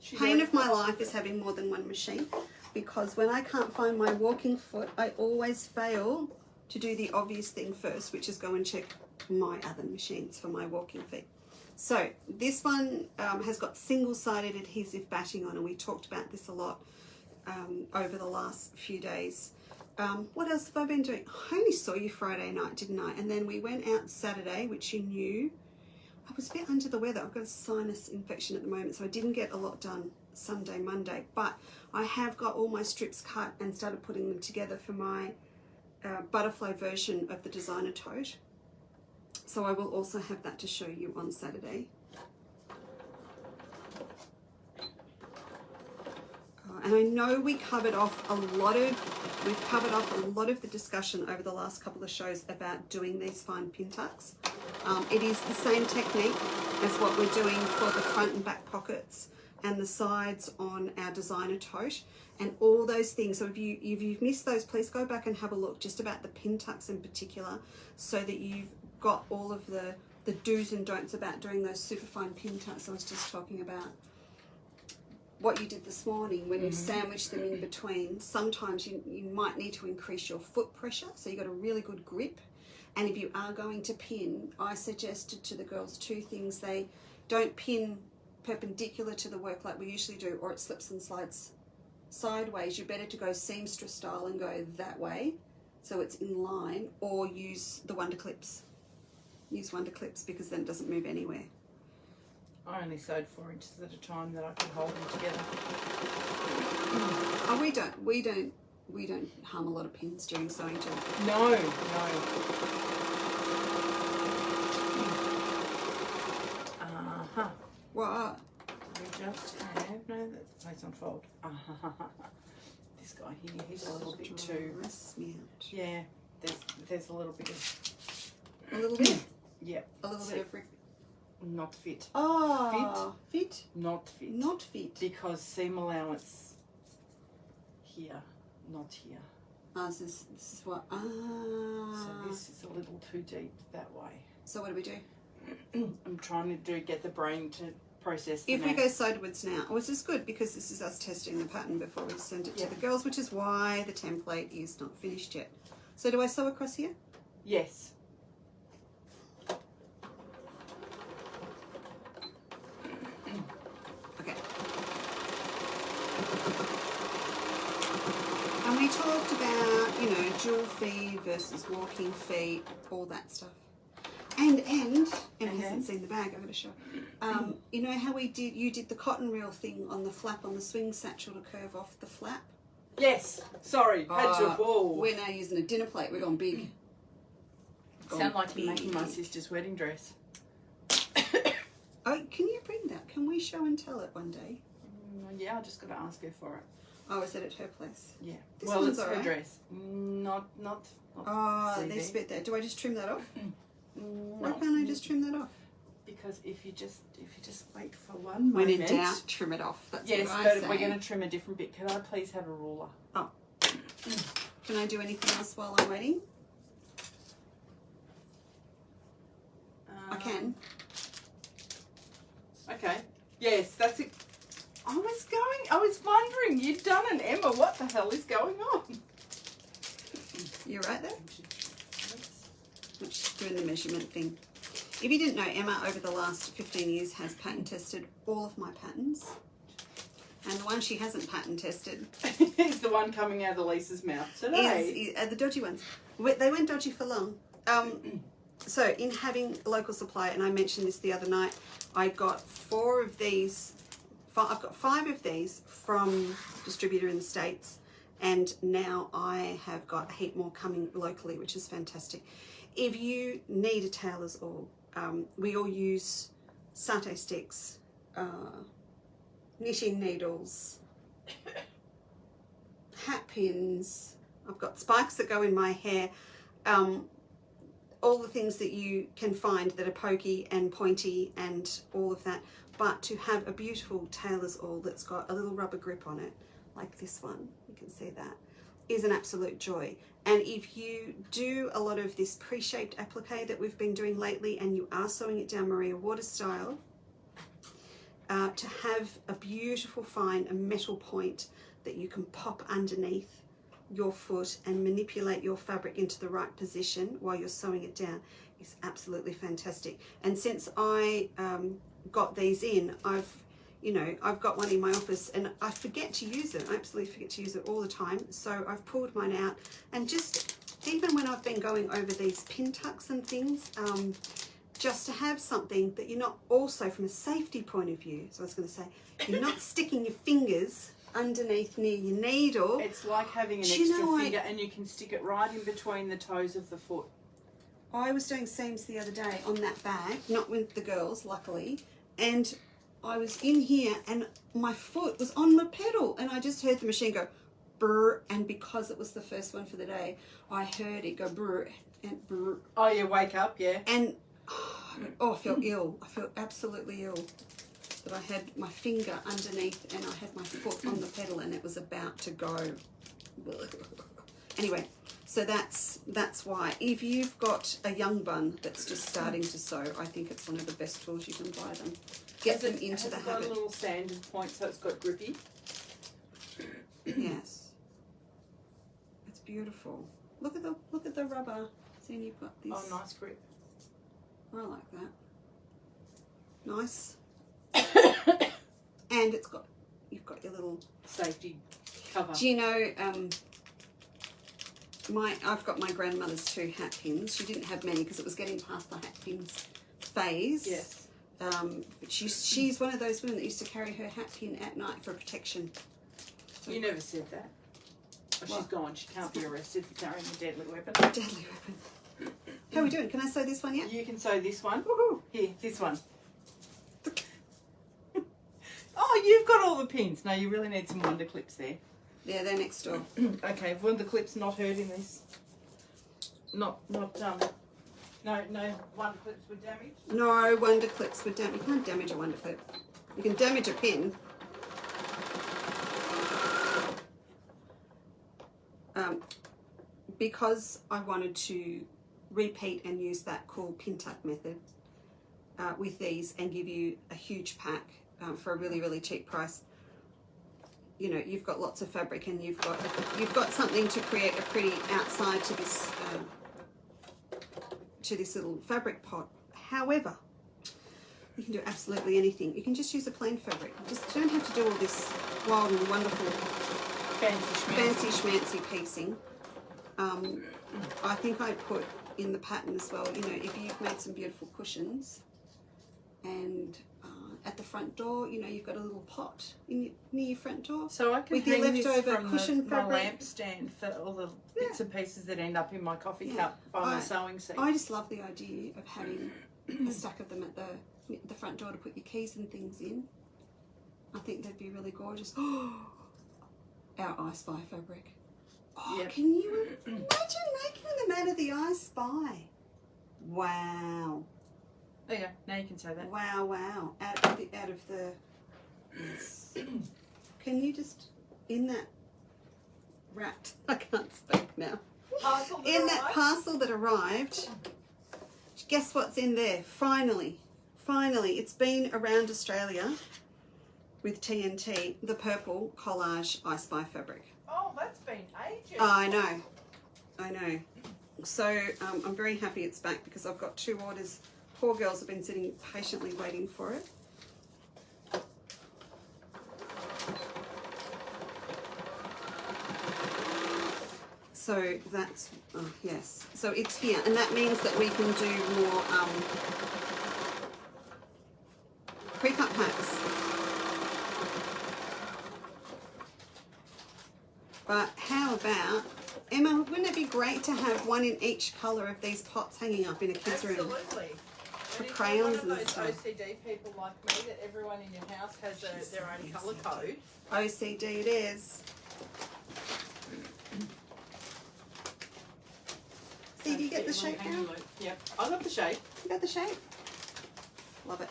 she's Pain already of my got life is having more than one machine, because when I can't find my walking foot, I always fail to do the obvious thing first, which is go and check my other machines for my walking feet. So this one has got single-sided adhesive batting on, and we talked about this a lot over the last few days. What else have I been doing? I only saw you Friday night, didn't I? And then we went out Saturday, which you knew. I was a bit under the weather. I've got a sinus infection at the moment, so I didn't get a lot done Sunday, Monday. But I have got all my strips cut and started putting them together for my butterfly version of the designer tote. So I will also have that to show you on Saturday. And I know we covered off a lot of the discussion over the last couple of shows about doing these fine pin tucks. It is the same technique as what we're doing for the front and back pockets and the sides on our designer tote and all those things. So if you've missed those, please go back and have a look just about the pin tucks in particular, so that you've got all of the do's and don'ts about doing those super fine pin tucks I was just talking about. What you did this morning when you sandwiched them in between, sometimes you might need to increase your foot pressure, so you got a really good grip. And if you are going to pin, I suggested to the girls 2 things. They don't pin perpendicular to the work like we usually do, or it slips and slides sideways. You're better to go seamstress style and go that way so it's in line, or use the Wonder Clips. Use Wonder Clips because then it doesn't move anywhere. I only sewed 4 inches at a time that I could hold them together. Oh, we don't harm a lot of pins during sewing too. No. What? We just have, no, that's place on fold. This guy here, he's a little bit too. Stress me out. Yeah, there's a little bit of. A little bit. Yep. A little bit of. Not fit. Oh, fit. Not fit. Not fit. Because seam allowance here, not here. This is what. So this is a little too deep that way. So what do we do? I'm trying to get the brain to process the If we math. go sideways now, which is good because this is us testing the pattern before we send it to the girls, which is why the template is not finished yet. So do I sew across here? Yes. Okay. And we talked about, dual feed versus walking feet, all that stuff. And Emma hasn't seen the bag, I'm going to show. You know how you did the cotton reel thing on the flap on the swing satchel to curve off the flap? Yes. Sorry, had to whoa. We're now using a dinner plate. We're going big. Sound like you're making my sister's wedding dress. Oh, can you bring that? Can we show and tell it one day? Yeah, I just got to ask her for it. Oh, is it at her place? Yeah. This well, one's it's her alright. dress. Not Oh, CD. there's a bit there. Do I just trim that off? Why No. can't I just trim that off? Because if you just wait for one When moment. in doubt, trim it off. That's Yes, what I but say. we're going to trim a different bit. Can I please have a ruler? Oh. Can I do anything else while I'm waiting? I can. Okay. Yes, that's it. I was wondering, you'd done an Emma, what the hell is going on? You're right there? I'm just doing the measurement thing. If you didn't know, Emma over the last 15 years has pattern tested all of my patterns. And the one she hasn't pattern tested is the one coming out of Lisa's mouth today. is the dodgy ones. They went dodgy for long. So in having a local supply, and I mentioned this the other night, I got 4 of these. I've got 5 of these from distributor in the States, and now I have got a heap more coming locally, which is fantastic. If you need a tailor's awl, we all use satay sticks, knitting needles, hat pins. I've got spikes that go in my hair. All the things that you can find that are pokey and pointy and all of that. But to have a beautiful tailor's awl that's got a little rubber grip on it, like this one, you can see that, is an absolute joy. And if you do a lot of this pre-shaped applique that we've been doing lately and you are sewing it down Maria Water style, to have a beautiful fine, a metal point that you can pop underneath your foot and manipulate your fabric into the right position while you're sewing it down is absolutely fantastic. And since I got these in, I've got one in my office and I forget to use it. I absolutely forget to use it all the time. So I've pulled mine out, and just even when I've been going over these pin tucks and things, just to have something that you're not also from a safety point of view. So I was going to say, you're not sticking your fingers underneath near your needle. It's like having an extra finger and you can stick it right in between the toes of the foot. I was doing seams the other day on that bag, not with the girls, luckily, and I was in here and my foot was on the pedal and I just heard the machine go brr, and because it was the first one for the day, I heard it go brr and brr. Oh, you wake up, yeah. And I felt ill. I felt absolutely ill. that I had my finger underneath and I had my foot on the pedal and it was about to go. Anyway, so that's why. If you've got a young bun that's just starting to sew, I think it's one of the best tools you can buy them. Get them into the Has it got habit. a little sanded point so it's got grippy? Yes, it's beautiful. Look at the rubber. See, and you've got this. Oh, nice grip. I like that. Nice. And you've got your little Safety cover. Do you know, I've got my grandmother's 2 hat pins. She didn't have many because it was getting past the hat pins phase. Yes. But she's one of those women that used to carry her hat pin at night for protection. So You never said that. Oh, she's What? gone. She can't be arrested for carrying a deadly weapon. Deadly weapon. How are we doing? Can I sew this one yet? You can sew this one. Woohoo! Here, this one. Oh, you've got all the pins. No, you really need some wonder clips there. Yeah, they're next door. Okay, wonder clips not hurting this. No wonder clips were damaged. No wonder clips would damage. You can't damage a wonder clip. You can damage a pin. Because I wanted to repeat and use that cool pin tuck method with these and give you a huge pack for a really, really cheap price. You know, you've got lots of fabric and you've got something to create a pretty outside to this little fabric pot. However, you can do absolutely anything. You can just use a plain fabric. Just don't have to do all this wild and wonderful fancy schmancy piecing. I think I put in the pattern as well, you know, if you've made some beautiful cushions and at the front door, you know, you've got a little pot near your front door. So I can with your hang this leftover from cushion my fabric. lamp stand for all the bits and pieces that end up in my coffee Yeah. cup by my sewing seat. I just love the idea of having a stack of them at the front door to put your keys and things in. I think they'd be really gorgeous. Our I Spy fabric. Oh, Yep. Can you imagine making them out of the I Spy? Wow. There you go. Now you can sew that. Wow, wow. Out of the yes. Can you just, in that wrapped, I can't speak now. In that parcel that arrived, guess what's in there? Finally, it's been around Australia with TNT, the purple collage I Spy fabric. Oh, that's been ages. I know. So I'm very happy it's back because I've got 2 orders. Poor girls have been sitting patiently waiting for it. So that's, yes. So it's here, and that means that we can do more pre-cut packs. But how about, Emma, wouldn't it be great to have one in each colour of these pots hanging up in a kid's room? Absolutely. For And if crayons you're one of and those stuff. OCD people like me, that everyone in your house has their own colour code. OCD it is. See, do you get the shape now? Yep, I got the shape. You got the shape? Love it.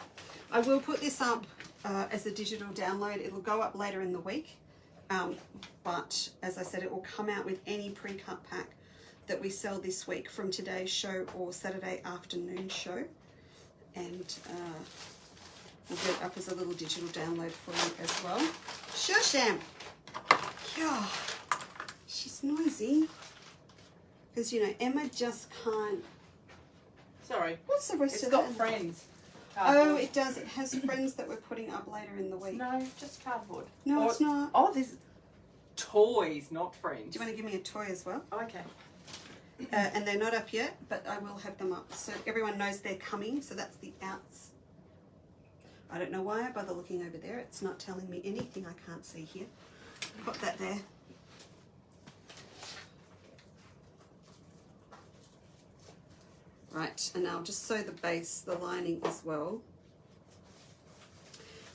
I will put this up as a digital download. It'll go up later in the week. But as I said, it will come out with any pre-cut pack that we sell this week from today's show or Saturday afternoon show. And we'll get it up as a little digital download for you as well. Shusham! Yeah, she's noisy. Because, you know, Emma just can't... Sorry. What's the rest It's of got that? friends. Oh, Cardboard. it does. It has friends that we're putting up later in the week. No, just cardboard. No, Or- it's not. Oh, there's toys, not friends. Do you want to give me a toy as well? Okay. And they're not up yet, but I will have them up. So everyone knows they're coming. So that's the outs. I don't know why I bother looking over there. It's not telling me anything I can't see here. Pop that there. Right, and now I'll just sew the base, the lining as well.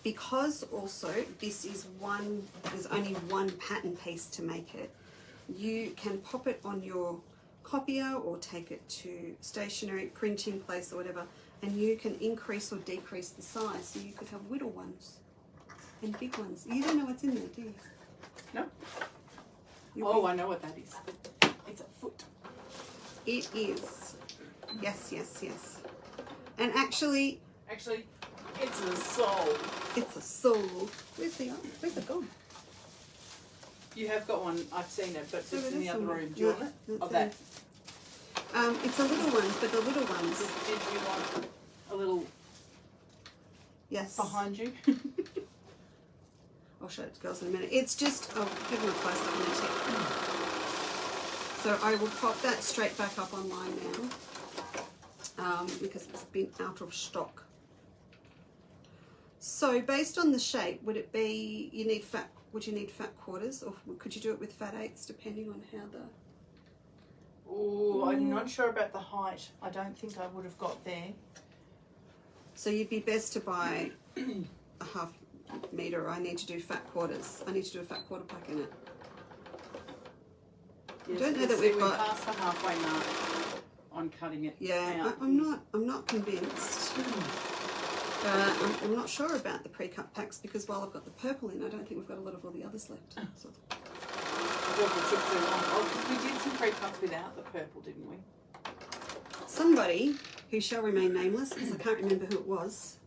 Because also this is there's only one pattern piece to make it, you can pop it on your copier or take it to stationery printing place or whatever and you can increase or decrease the size. So you could have little ones and big ones. You don't know what's in there, do you? No. You'll I know what that is. It's a foot. It is. Yes, yes, yes. And actually, it's a soul. it's a soul. Where's the gone? You have got one. I've seen it, but So it's it in is the other somewhere. room. Do you want it? No, Of that's that. It's a little one for the little ones. Did you want a little Yes. behind you? I'll show it to girls in a minute. It's just, oh, give them a close up in a tick. So I will pop that straight back up online now because it's been out of stock. So based on the shape, would it be, would you need fat quarters, or could you do it with fat eighths depending on how the... Oh, I'm not sure about the height. I don't think I would have got there. So you'd be best to buy a half metre. I need to do fat quarters. I need to do a fat quarter pack in it. Yes, I don't know you that see, we've got... past the halfway mark on cutting it. Yeah, out. I'm not convinced. I'm not sure about the pre-cut packs because while I've got the purple in, I don't think we've got a lot of all the others left. So, Purple took too long. Oh, 'cause we did some pre-cuts without the purple, didn't we? somebody who shall remain nameless, because I can't remember who it was.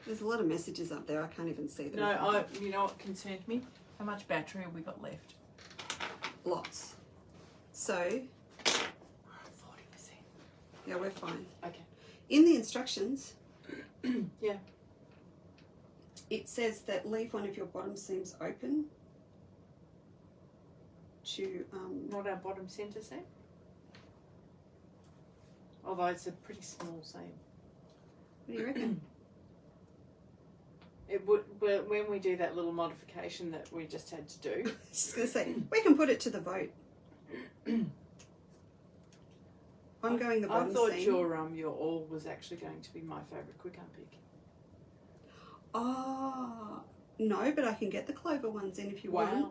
There's a lot of messages up there. I can't even see them. No, you know what concerned me? How much battery have we got left? Lots. So, 40%. yeah, we're fine. Okay. In the instructions, Yeah. it says that leave one of your bottom seams open to Not our bottom centre seam. Although it's a pretty small seam. what do you reckon? It would, well, when we do that little modification that we just had to do. Just gonna say we can put it to the vote. I'm going the bottom I thought seam. your all was actually going to be my favourite quick unpick. Oh no, but I can get the clover ones in if you want. Do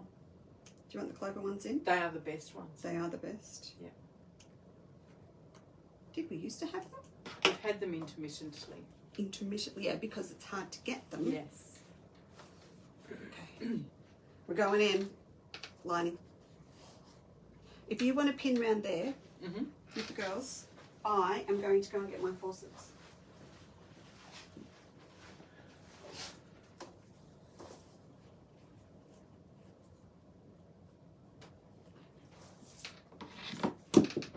you want the clover ones in? They are the best ones. They are the best. Yeah. Did we used to have them? We've had them intermittently. Intermittently, yeah, because it's hard to get them. Yes. Okay. We're going in. Lining. If you want to pin round there Mm-hmm. with the girls, I am going to go and get my forceps.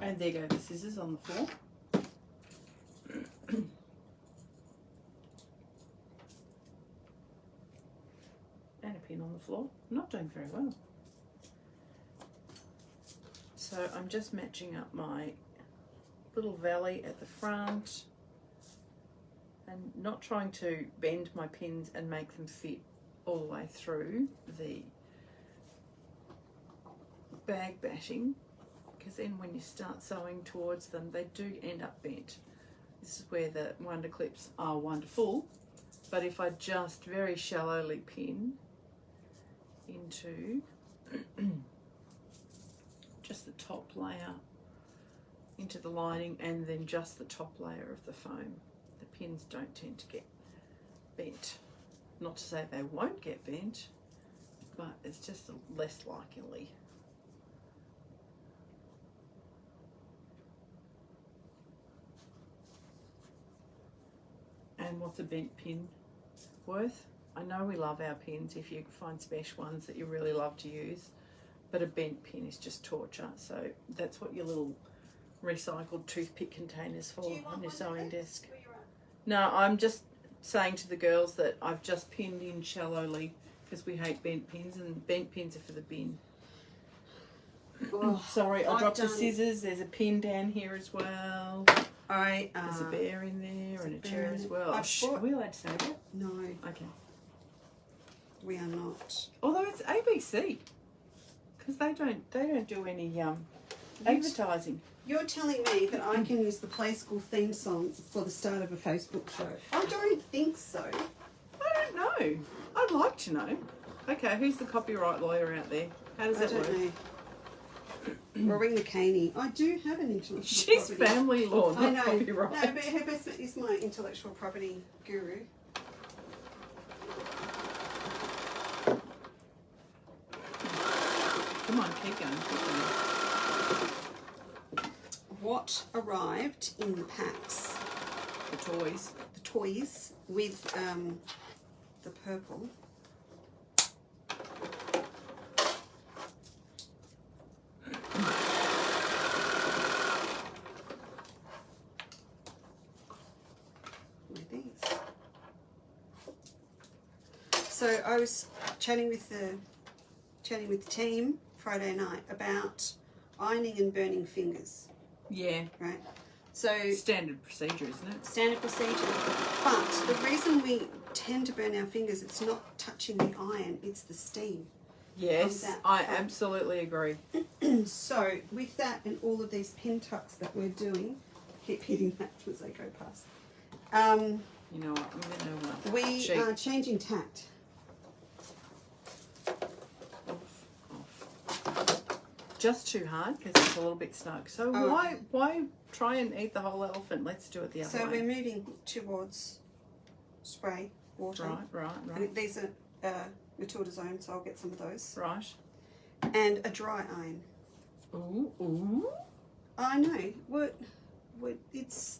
And there go the scissors on the floor. And a pin on the floor. I'm not doing very well. So I'm just matching up my little valley at the front and not trying to bend my pins and make them fit all the way through the bag batting, because then when you start sewing towards them they do end up bent. This is where the wonder clips are wonderful, but if I just very shallowly pin into just the top layer into the lining and then just the top layer of the foam, the pins don't tend to get bent. Not to say they won't get bent, but it's just less likely. And what's a bent pin worth? I know we love our pins if you find special ones that you really love to use, but a bent pin is just torture. So that's what your little recycled toothpick containers for on your sewing desk. No, I'm just saying to the girls that I've just pinned in shallowly because we hate bent pins, and bent pins are for the bin. Oh, Sorry, I I've dropped the done- scissors. There's a pin down here as well. There's a bear in there and a chair as well. I've Are bought- we allowed to say that? No, Okay. we are not. Although it's ABC, because they don't do any advertising. You're telling me that I can use the Play School theme song for the start of a Facebook show? I don't think so. I don't know. I'd like to know. Okay, who's the copyright lawyer out there? How does I that work? don't know. We'll ring the Caney. I do have an intellectual She's property. family law, I not know. copyright. No, but her best mate is my intellectual property guru. Come on, keep going, keep going. What arrived in the packs? The toys. The toys with the purple. With these. So I was chatting with the team Friday night about ironing and burning fingers, Yeah, right? So standard procedure, isn't it? standard procedure. But the reason we tend to burn our fingers, it's not touching the iron, it's the steam. Yes, that I fat. absolutely agree. So with that and all of these pin tucks that we're doing, keep hitting that as they go past. You know what, I'm going to We cheat. are changing tact. Off. Just too hard because it's a little bit snug. So Oh. why try and eat the whole elephant? Let's do it the other So way. we're moving towards spray water. Right. And these are Matilda's own, so I'll get some of those. Right. And a dry iron. Ooh. I know. What? It's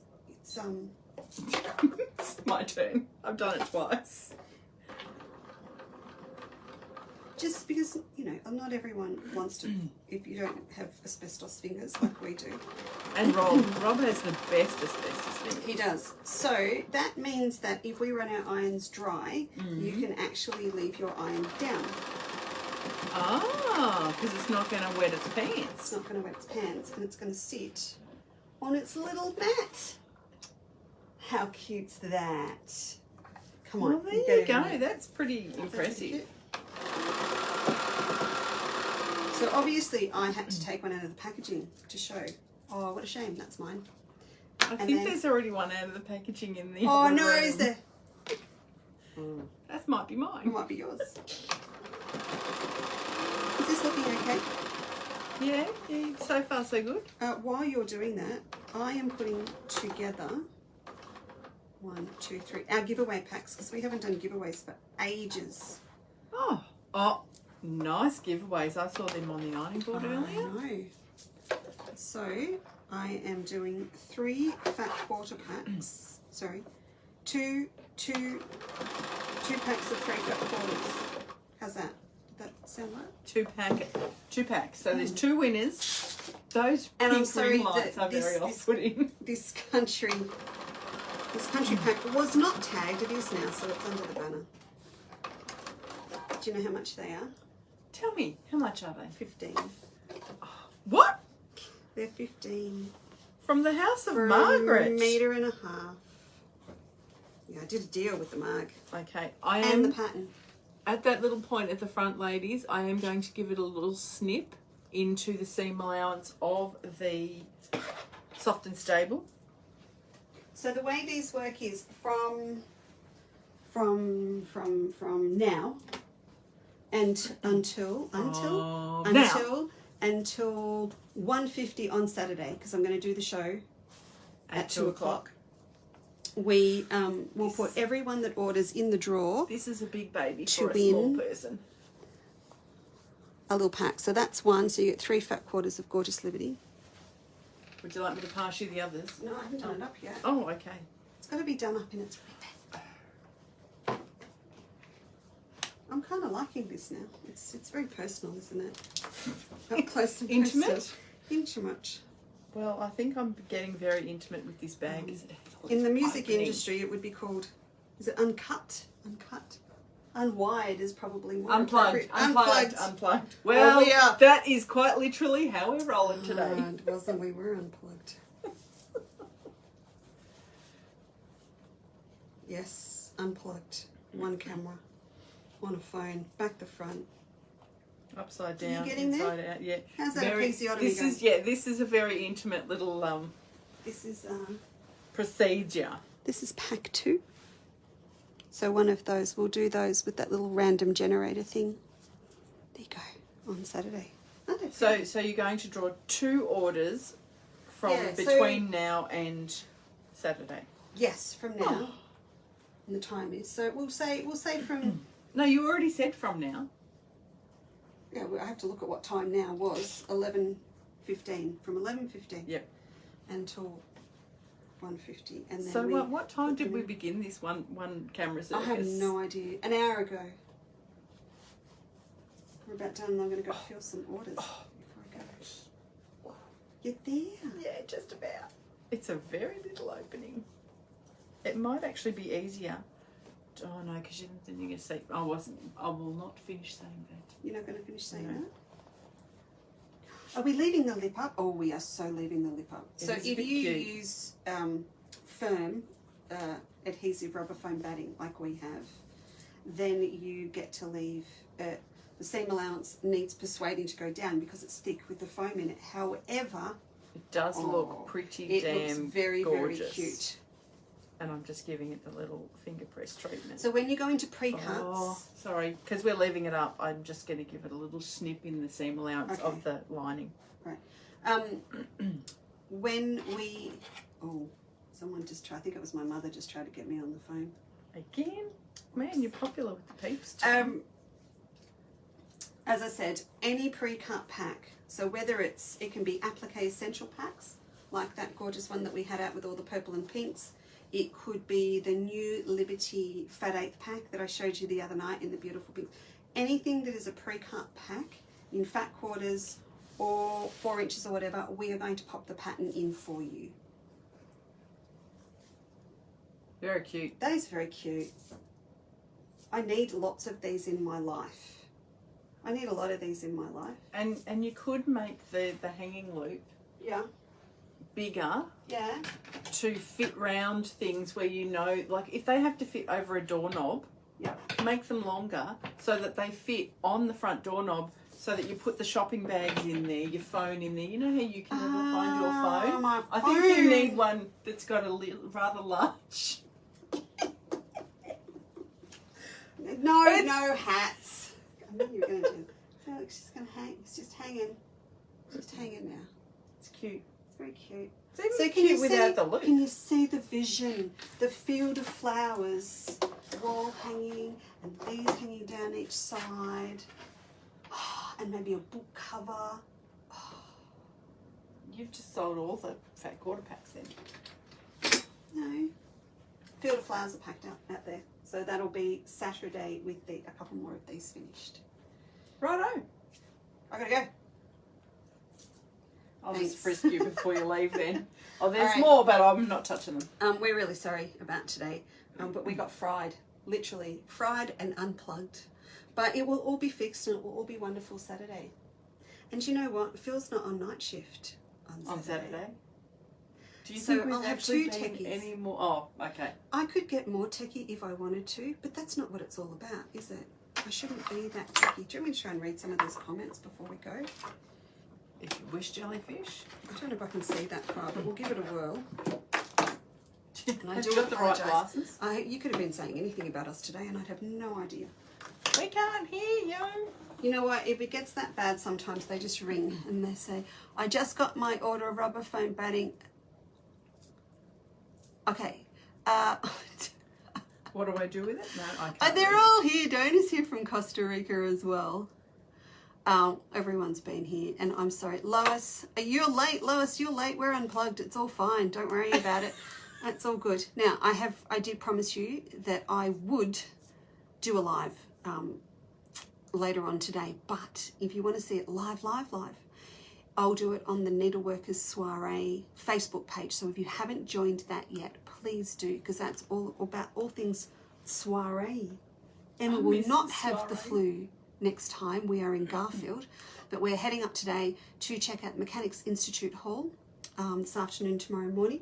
It's my turn. I've done it twice. just because, you know, not everyone wants to, if you don't have asbestos fingers like we do. And Rob has the best asbestos fingers. He does. So that means that if we run our irons dry, you can actually leave your iron down. Ah, because it's not going to wet its It's pants. not going to wet its pants and it's going to sit on its little mat. How cute's that? Come on. Well, there you get go. over here. That's pretty That's impressive. cute. So obviously I had to take one out of the packaging to show. Oh, what a shame. That's mine. I think then- there's already one out of the packaging in the Oh other no, room. is there? That might be It mine. might be yours. Is this looking okay? Yeah, so far so good. While you're doing that, I am putting together 1, 2, 3 our giveaway packs because we haven't done giveaways for ages. Oh, nice giveaways. I saw them on the ironing board earlier. I know. So I am doing 3 fat quarter packs. Sorry, two packs of 3 fat quarters. How's that? Did that sound right? 2 packs. So there's 2 winners. Those And I'm pink sorry ring lights that are very off-putting. This country pack was not tagged. It is now, so it's under the banner. Do you know how much they are? Tell me, how much are they? 15. What? They're 15. From the house of For Margaret. a metre and a half. Yeah, I did a deal with the mug. Okay, I And am the pattern. at that little point at the front, ladies. I am going to give it a little snip into the seam allowance of the soft and stable. So the way these work is from now and until Now. 1:50 on Saturday, because I'm going to do the show at 2 o'clock. o'clock. We will put everyone that orders in the draw This is a big baby To for a small win. person. a little pack. So that's one. So you get 3 fat quarters of Gorgeous Liberty. Would you like me to pass you the others? No, I haven't done it up yet. Oh, okay. It's got to be done up in its ribbon. I'm kind of liking this now. It's very personal, isn't it? Up close and Intimate? personal. Intimate. Well, I think I'm getting very intimate with this bag. In the music Opening. industry, it would be called, is it uncut? Uncut. Unwired is probably more Unplugged. appropriate. Unplugged. Well, we are. that is quite literally how we're rolling today. And wasn't we were unplugged. Yes, unplugged. One camera. On a phone. Back the front. Upside Are you down, getting there? inside out. Yeah. How's that episiotomy This going? is this is a very intimate little This is procedure. This is pack 2. So one of those, we'll do those with that little random generator thing. There you go, on Saturday. Aren't they So pretty? so you're going to draw 2 orders from Yeah, so- between now and Saturday. Yes, from now. Oh. And the time is. So we'll say from... No, you already said from now. Yeah, I have to look at what time now was. 11:15. From 11:15. Yep. Until 1:50. And then So we... what time did we begin this one camera circus? I have no idea. An hour ago. We're about done and I'm going to go fill some orders before I go. You're there. Yeah, just about. It's a very little opening. It might actually be easier. Oh no, because then you're going to say, I will not finish saying that. You're not going to finish saying No. that? Are we leaving the lip up? Oh, we are so leaving the lip up. It So is a if bit you cute. use firm adhesive rubber foam batting like we have, then you get to leave the seam allowance needs persuading to go down because it's thick with the foam in it. However, It does Oh, look pretty it damn looks very, gorgeous. very cute. And I'm just giving it the little finger press treatment. So when you go into pre-cuts, Oh, sorry, because we're leaving it up. I'm just going to give it a little snip in the seam allowance Okay. of the lining. when we, someone just tried, I think it was my mother just tried to get me on the phone. Again, man, you're popular with the peeps. Too. As I said, any pre-cut pack, so whether it can be applique essential packs, like that gorgeous one that we had out with all the purple and pinks. It could be the new Liberty Fat 8th pack that I showed you the other night in the beautiful pink. Anything that is a pre-cut pack in fat quarters or 4 inches or whatever, we are going to pop the pattern in for you. Very cute. That is very cute. I need lots of these in my life. I need a lot of these in my life. And you could make the hanging loop Yeah. bigger Yeah. to fit round things where like if they have to fit over a doorknob, Yeah. make them longer so that they fit on the front doorknob so that you put the shopping bags in there, your phone in there. You know how you can never find your phone? My I think you phone. need one that's got a rather large. No hats. I knew you were going to do. So it's just going to hang. It's just hanging. Just hanging now. It's cute. It's very cute. It's even So cute without the loop. Can you see the vision? The field of flowers, wall hanging, and these hanging down each side, and maybe a book cover. You've just sold all the fat quarter packs then. No, field of flowers are packed out there. So that'll be Saturday with a couple more of these finished. Righto. I gotta go. I'll Thanks. just frisk you before you leave then. Oh, there's All right. more, but I'm not touching them. We're really sorry about today, but we got fried, literally fried and unplugged. But it will all be fixed and it will all be wonderful Saturday. And you know what? Phil's not on night shift on Saturday. Do you So think we've I'll have actually two been techies. any more? Oh, okay. I could get more techie if I wanted to, but that's not what it's all about, is it? I shouldn't be that techie. Do you want me to try and read some of those comments before we go? If you wish, jellyfish. I don't know if I can see that far, but we'll give it a whirl. And I Have do you got the right apologise. glasses? You could have been saying anything about us today and I'd have no idea. We can't hear you. You know what, if it gets that bad sometimes they just ring and they say, I just got my order of rubber foam batting. Okay. What do I do with it? No, I can't. They're read. all here. Donors here from Costa Rica as well. Everyone's been here and I'm sorry. Lois, you're late. Lois, you're late. We're unplugged. It's all fine. Don't worry about it. It's all good. Now, I did promise you that I would do a live later on today, but if you want to see it live, I'll do it on the Needleworkers Soiree Facebook page. So if you haven't joined that yet, please do, because that's all about all things soiree. Emma will miss not the have the soiree. flu next time. We are in Garfield, but we're heading up today to check out Mechanics Institute Hall this afternoon, tomorrow morning.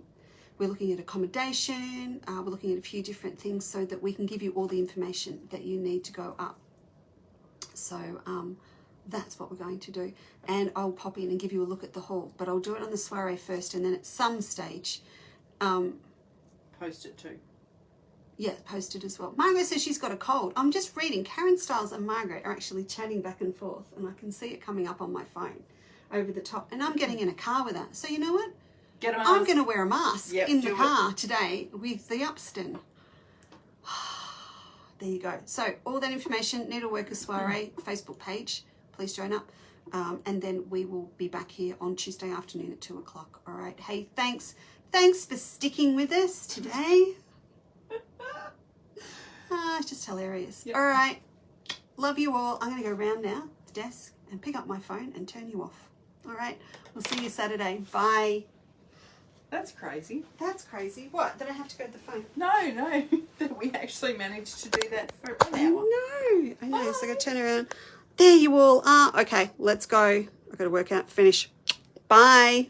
We're looking at accommodation. We're looking at a few different things so that we can give you all the information that you need to go up. So that's what we're going to do. And I'll pop in and give you a look at the hall, but I'll do it on the soiree first, and then at some stage, Post it too. Yeah, posted as well. Margaret says she's got a cold. I'm just reading. Karen Stiles and Margaret are actually chatting back and forth, and I can see it coming up on my phone over the top. And I'm getting in a car with her. So you know what? Get a mask. I'm going to wear a mask Yep, in the do it. car today with the Upston. There you go. So all that information, Needleworkers Soiree Facebook page. Please join up. And then we will be back here on Tuesday afternoon at 2 o'clock. All right. Hey, thanks. Thanks for sticking with us today. It's just hilarious. Yep. All right. Love you all. I'm going to go around now, the desk, and pick up my phone and turn you off. All right. We'll see you Saturday. Bye. That's crazy. That's crazy. What? Did I have to go to the phone? No, that we actually managed to do that for an I hour. know. I know. So I got to turn around. There you all are. Okay, let's go. I've got to work out. Finish. Bye.